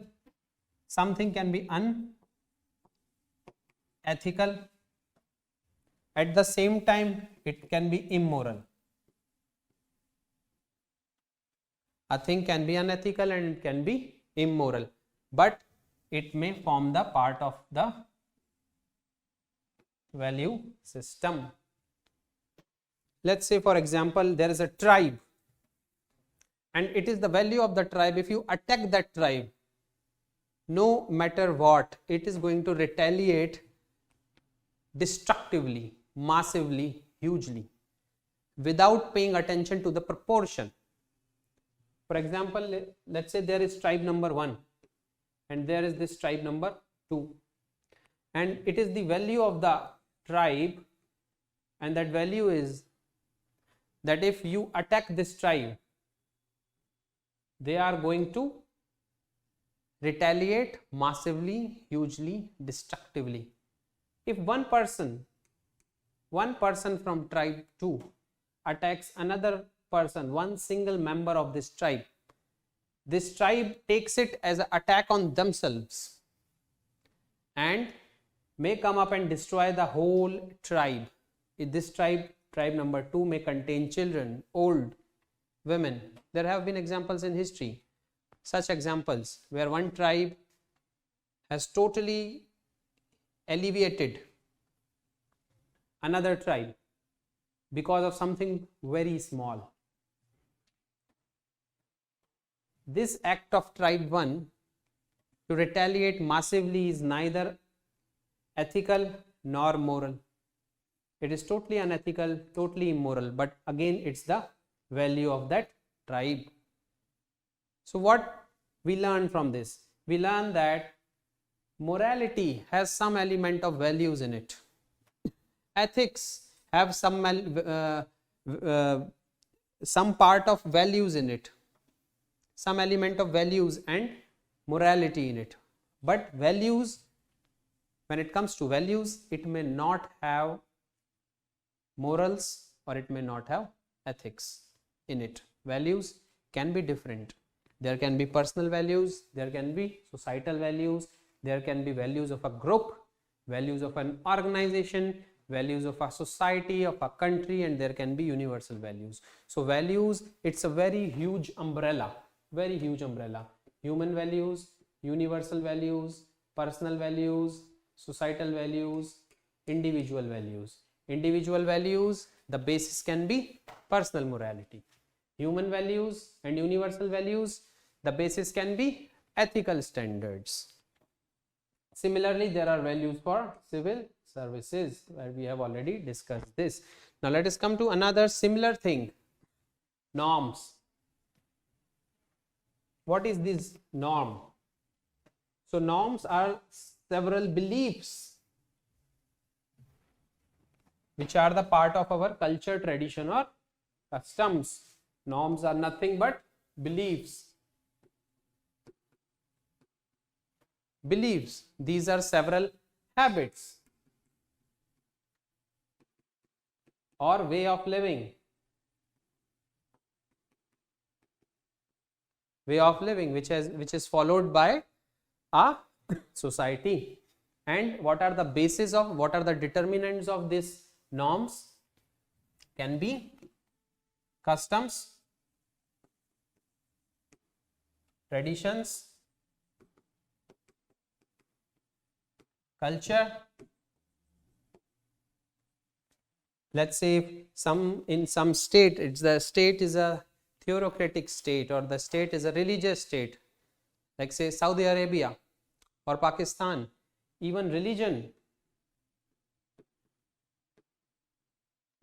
something can be unethical. At the same time, it can be immoral. A thing can be unethical and it can be immoral, but it may form the part of the value system. Let's say, for example, there is a tribe, and it is the value of the tribe. If you attack that tribe, no matter what, it is going to retaliate destructively, massively, hugely, without paying attention to the proportion. For example, let's say there is tribe number 1 and there is this tribe number 2, and it is the value of the tribe, and that value is that if you attack this tribe, they are going to retaliate massively, hugely, destructively. If one person from tribe 2 attacks another person, one single member of this tribe takes it as an attack on themselves and may come up and destroy the whole tribe. If this tribe number 2 may contain children, old, women. There have been examples in history, such examples where one tribe has totally alleviated another tribe because of something very small. This act of tribe 1 to retaliate massively is neither ethical nor moral. It is totally unethical, totally immoral, but again it's the value of that tribe. So what we learn from this? We learn that morality has some element of values in it. Ethics have some part of values in it, some element of values and morality in it. But values, when it comes to values, it may not have morals, or it may not have ethics in it. Values can be different. There can be personal values, there can be societal values, there can be values of a group, values of an organization, values of a society, of a country, and there can be universal values. So values, it's a very huge umbrella, very huge umbrella. Human values, universal values, personal values, societal values, individual values. Individual values, the basis can be personal morality. Human values and universal values, the basis can be ethical standards. Similarly, there are values for civil services, where we have already discussed this. Now let us come to another similar thing, norms. What is this norm? So norms are several beliefs which are the part of our culture, tradition, or customs. Norms are nothing but beliefs. Beliefs, these are several habits or way of living. Way of living which is followed by a society. And what are the basis of, what are the determinants of these norms? Can be customs, traditions, culture. Let's say if in some state, the state is a theocratic state, or the state is a religious state, like say Saudi Arabia or Pakistan. Even religion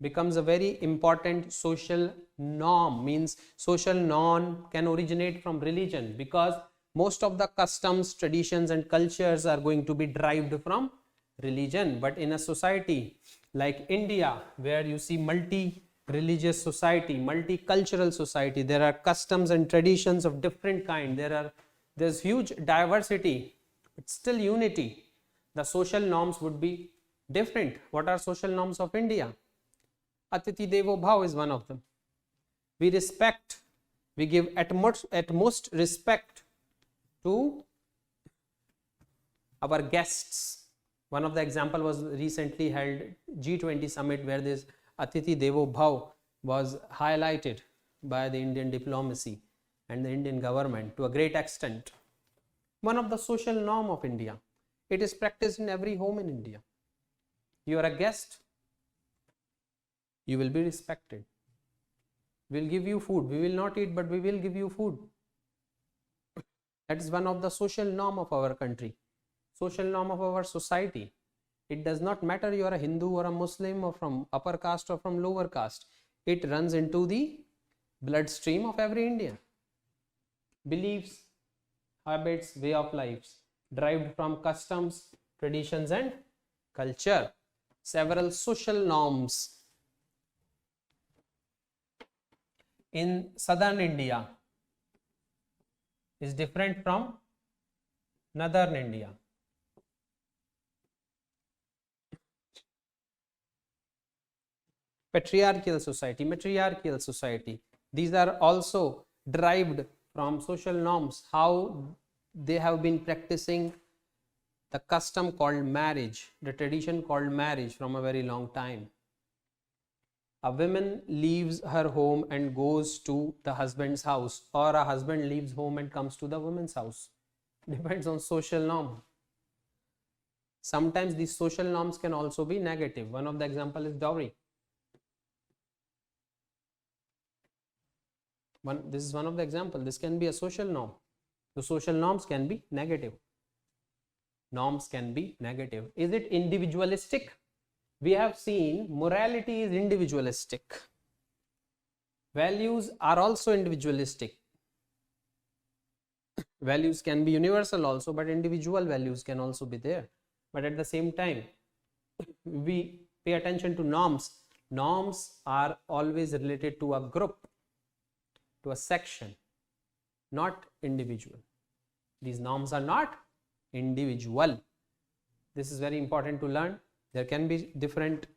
becomes a very important social norm, means social norm can originate from religion, because most of the customs, traditions and cultures are going to be derived from religion. But in a society like India, where you see multi-religious society, multicultural society, there are customs and traditions of different kind, there's huge diversity, but still unity. The social norms would be different. What are social norms of India? Atiti Devo Bhav is one of them. We respect, we give utmost respect to our guests. One of the example was recently held G20 summit, where this Atiti Devo Bhav was highlighted by the Indian diplomacy and the Indian government to a great extent. One of the social norm of India. It is practiced in every home in India. You are a guest, you will be respected. We will give you food. We will not eat, but we will give you food. That is one of the social norm of our country, social norm of our society. It does not matter you are a Hindu or a Muslim or from upper caste or from lower caste. It runs into the bloodstream of every Indian. Beliefs, habits, way of lives derived from customs, traditions and culture. Several social norms. In southern India is different from northern India. Patriarchal society, matriarchal society, these are also derived from social norms, how they have been practicing the custom called marriage, the tradition called marriage from a very long time. A woman leaves her home and goes to the husband's house, or a husband leaves home and comes to the woman's house. Depends on social norm. Sometimes these social norms can also be negative. One of the example is dowry. This is one of the example. This can be a social norm. The social norms can be negative. Norms can be negative. Is it individualistic? We have seen morality is individualistic. Values are also individualistic. Values can be universal also, but individual values can also be there. But at the same time, we pay attention to norms. Norms are always related to a group, to a section, not individual. These norms are not individual. This is very important to learn. There can be different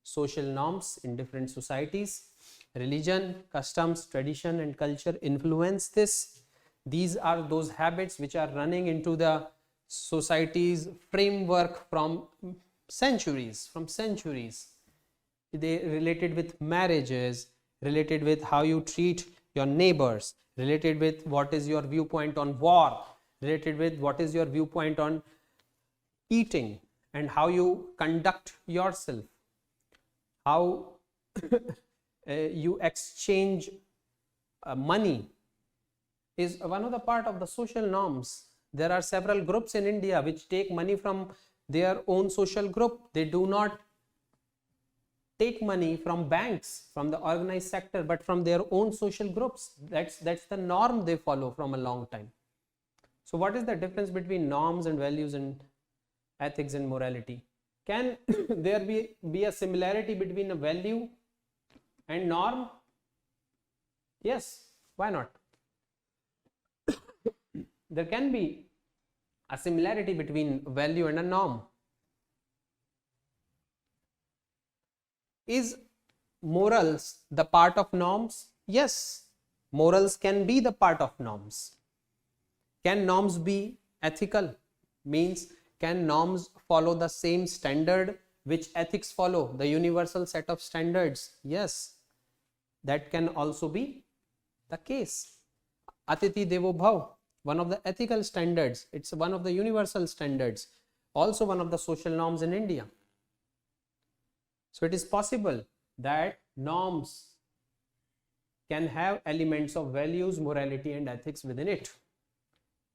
social norms in different societies. Religion, customs, tradition, and culture influence this. These are those habits which are running into the society's framework from centuries. They related with marriages, related with how you treat your neighbors, related with what is your viewpoint on war, related with what is your viewpoint on eating, and how you conduct yourself, how you exchange money is one of the part of the social norms. There are several groups in India which take money from their own social group. They do not take money from banks, from the organized sector, but from their own social groups. That's the norm they follow from a long time. So what is the difference between norms and values and ethics and morality? Can there be a similarity between a value and norm? Yes, why not? There can be a similarity between value and a norm. Is morals the part of norms? Yes, morals can be the part of norms. Can norms be ethical? Means, can norms follow the same standard which ethics follow, the universal set of standards? Yes, that can also be the case. Atiti Devo Bhav, one of the ethical standards, it's one of the universal standards, also one of the social norms in India. So it is possible that norms can have elements of values, morality, and ethics within it.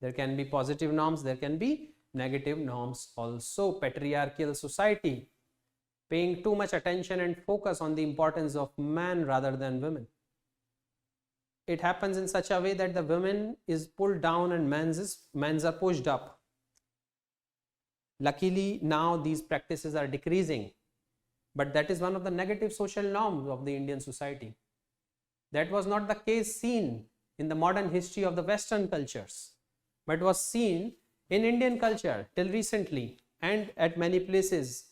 There can be positive norms, there can be negative norms also. Patriarchal society, paying too much attention and focus on the importance of man rather than women. It happens in such a way that the women is pulled down and men's are pushed up. Luckily, now these practices are decreasing, but that is one of the negative social norms of the Indian society. That was not the case seen in the modern history of the Western cultures, but was seen in Indian culture till recently, and at many places,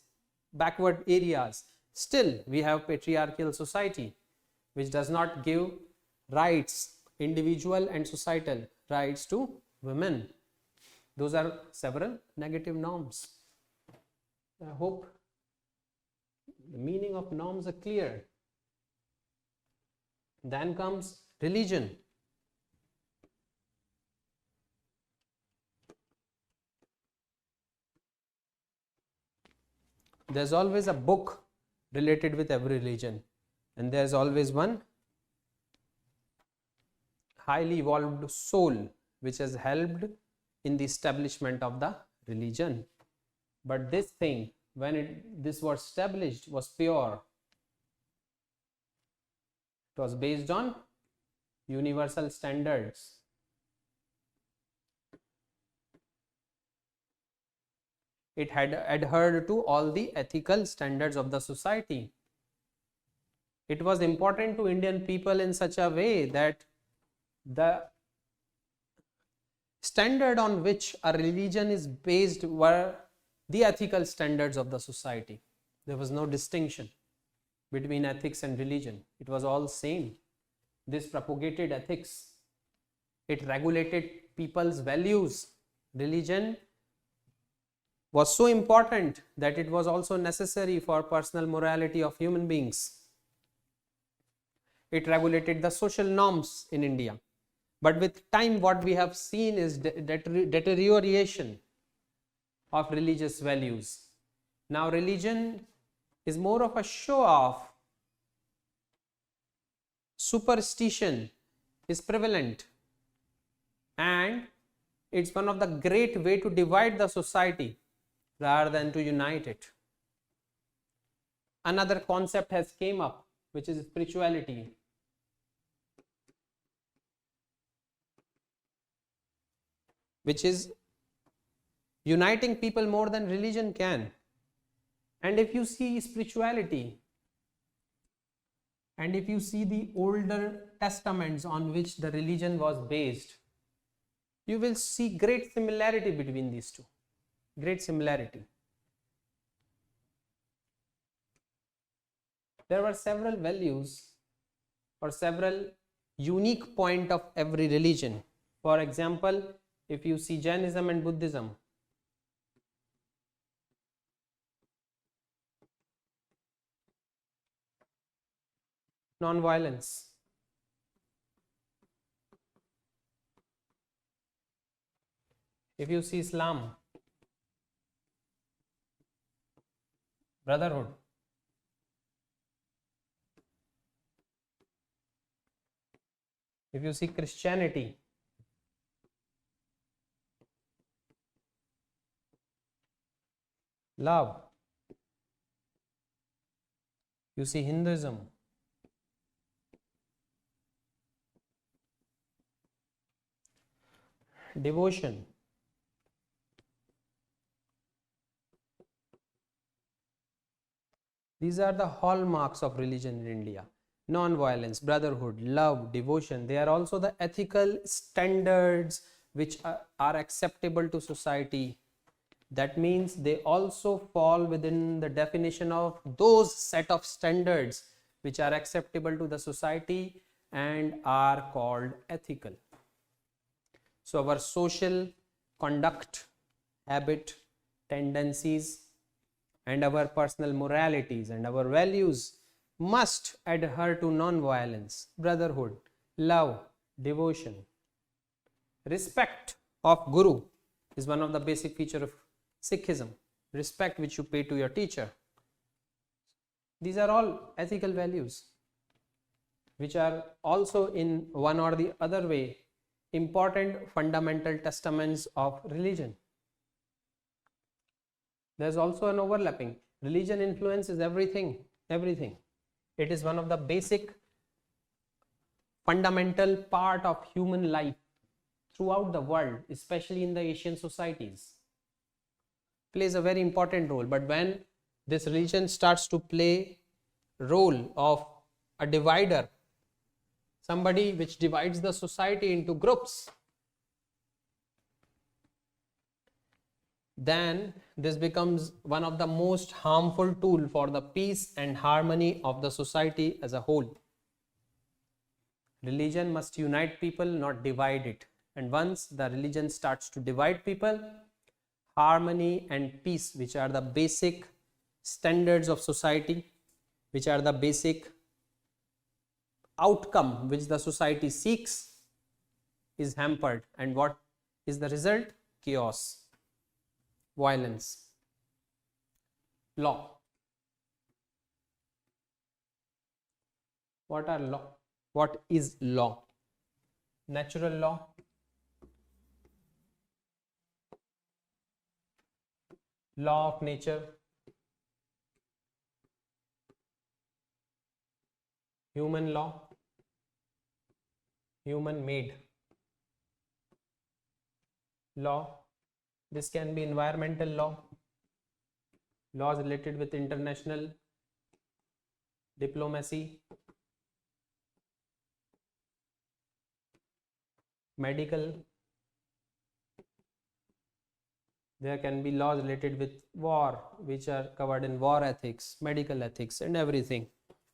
backward areas. Still, we have patriarchal society, which does not give rights, individual and societal rights to women. Those are several negative norms. I hope the meaning of norms are clear. Then comes religion. There's always a book related with every religion, and there's always one highly evolved soul which has helped in the establishment of the religion. But this thing, when this was established, was pure. It was based on universal standards. It had adhered to all the ethical standards of the society. It was important to Indian people in such a way that the standard on which a religion is based were the ethical standards of the society. There was no distinction between ethics and religion. It was all same. This propagated ethics. It regulated people's values. Religion was so important that it was also necessary for personal morality of human beings. It regulated the social norms in India. But with time, what we have seen is deterioration of religious values. Now, religion is more of a show off. Superstition is prevalent, and it's one of the great way to divide the society rather than to unite it. Another concept has came up, which is spirituality. Which is uniting people more than religion can. And if you see spirituality, and if you see the older testaments on which the religion was based, you will see great similarity between these two. Great similarity. There were several values or several unique point of every religion. For example, if you see Jainism and Buddhism, non-violence. If you see Islam, brotherhood. If you see Christianity, love. You see Hinduism, devotion. These are the hallmarks of religion in India. Non-violence, brotherhood, love, devotion. They are also the ethical standards which are acceptable to society. That means they also fall within the definition of those set of standards which are acceptable to the society and are called ethical. So our social conduct, habit, tendencies, and our personal moralities and our values must adhere to non-violence, brotherhood, love, devotion. Respect of Guru is one of the basic features of Sikhism. Respect which you pay to your teacher. These are all ethical values which are also in one or the other way important fundamental testaments of religion. There's also an overlapping. Religion influences everything. It is one of the basic fundamental part of human life throughout the world, especially in the Asian societies. Plays a very important role. But when this religion starts to play role of a divider, somebody which divides the society into groups, then this becomes one of the most harmful tool for the peace and harmony of the society as a whole. Religion must unite people, not divide it. And once the religion starts to divide people, harmony and peace, which are the basic standards of society, which are the basic outcome which the society seeks, is hampered. And what is the result? Chaos, violence. Law. What are law? What is law? Natural law, law of nature, human law, human made law. This can be environmental law, laws related with international diplomacy, medical. There can be laws related with war, which are covered in war ethics, medical ethics, and everything.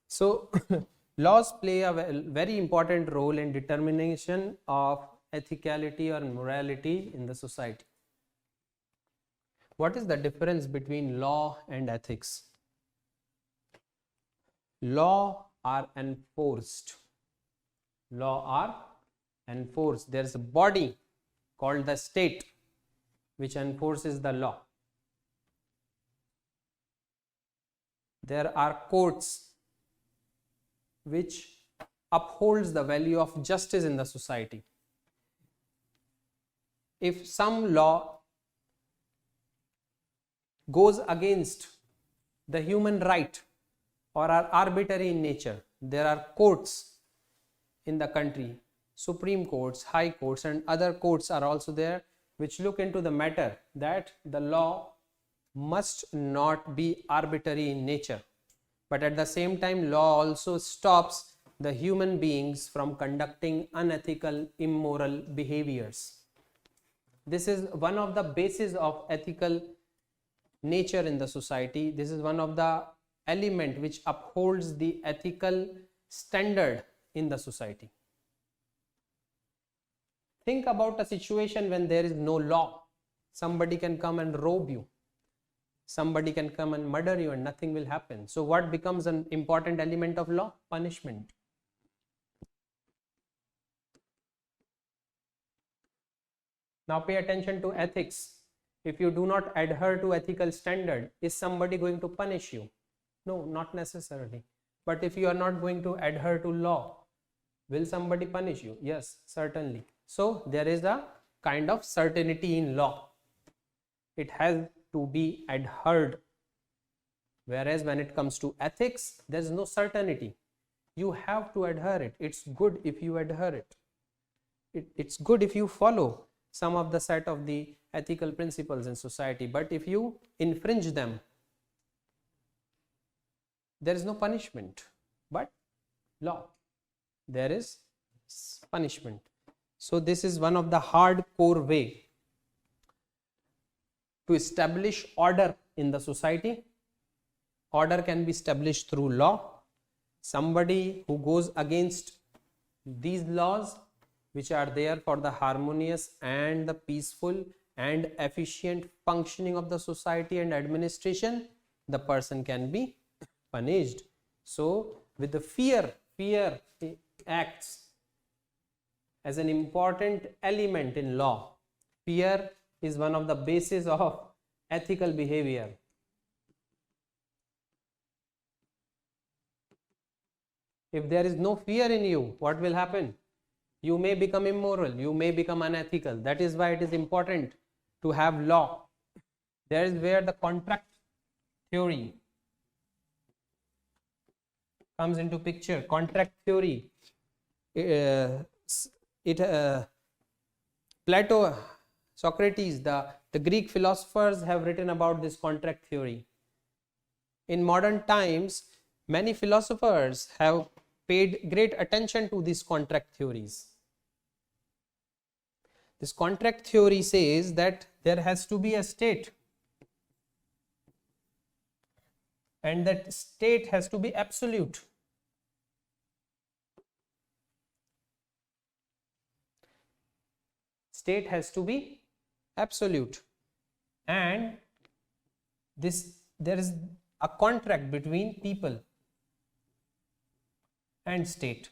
So laws play a very important role in determination of ethicality or morality in the society. What is the difference between law and ethics? Law are enforced. Law are enforced. There is a body called the state which enforces the law. There are courts which upholds the value of justice in the society. If some law goes against the human right or are arbitrary in nature, there are courts in the country, supreme courts, high courts, and other courts are also there which look into the matter that the law must not be arbitrary in nature, but at the same time law also stops the human beings from conducting unethical, immoral behaviors. This is one of the bases of ethical nature in the society. This is one of the element which upholds the ethical standard in the society. Think about a situation when there is no law. Somebody can come and rob you. Somebody can come and murder you and nothing will happen. So what becomes an important element of law? Punishment. Now pay attention to ethics. If you do not adhere to ethical standard, is somebody going to punish you? No, not necessarily. But if you are not going to adhere to law, will somebody punish you? Yes, certainly. So there is a kind of certainty in law. It has to be adhered. Whereas when it comes to ethics, there is no certainty. You have to adhere it. It's good if you adhere it. It's good if you follow some of the set of the ethical principles in society. But if you infringe them, there is no punishment. But law, there is punishment. So this is one of the hardcore way to establish order in the society. Order can be established through law. Somebody who goes against these laws, which are there for the harmonious and the peaceful and efficient functioning of the society and administration, the person can be punished. So with the fear acts as an important element in law. Fear is one of the bases of ethical behavior. If there is no fear in you, what will happen? You may become immoral, you may become unethical. That is why it is important to have law. There is where the contract theory comes into picture. Contract theory. Plato, Socrates, the Greek philosophers have written about this contract theory. In modern times, many philosophers have paid great attention to these contract theories. This contract theory says that there has to be a state, and that state has to be absolute. State has to be absolute, and there is a contract between people and state.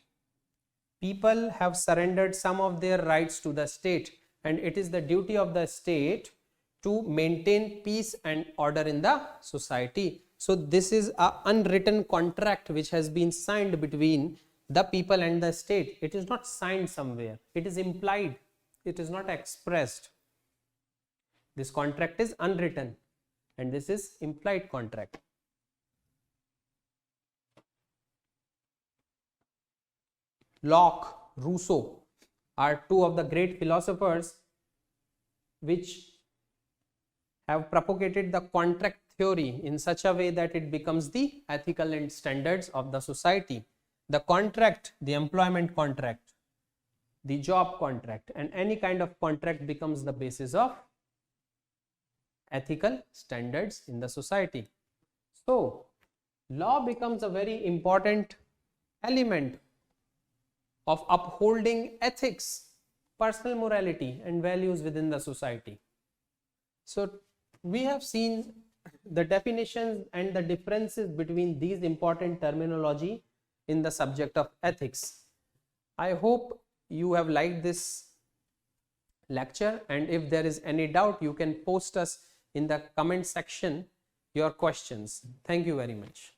People have surrendered some of their rights to the state, and it is the duty of the state to maintain peace and order in the society. So this is an unwritten contract which has been signed between the people and the state. It is not signed somewhere, it is implied, it is not expressed. This contract is unwritten and this is implied contract. Locke, Rousseau are two of the great philosophers which have propagated the contract theory in such a way that it becomes the ethical and standards of the society. The contract, the employment contract, the job contract, and any kind of contract becomes the basis of ethical standards in the society. So, law becomes a very important element of upholding ethics, personal morality, and values within the society. So, we have seen the definitions and the differences between these important terminology in the subject of ethics. I hope you have liked this lecture, and if there is any doubt, you can post us in the comment section your questions. Thank you very much.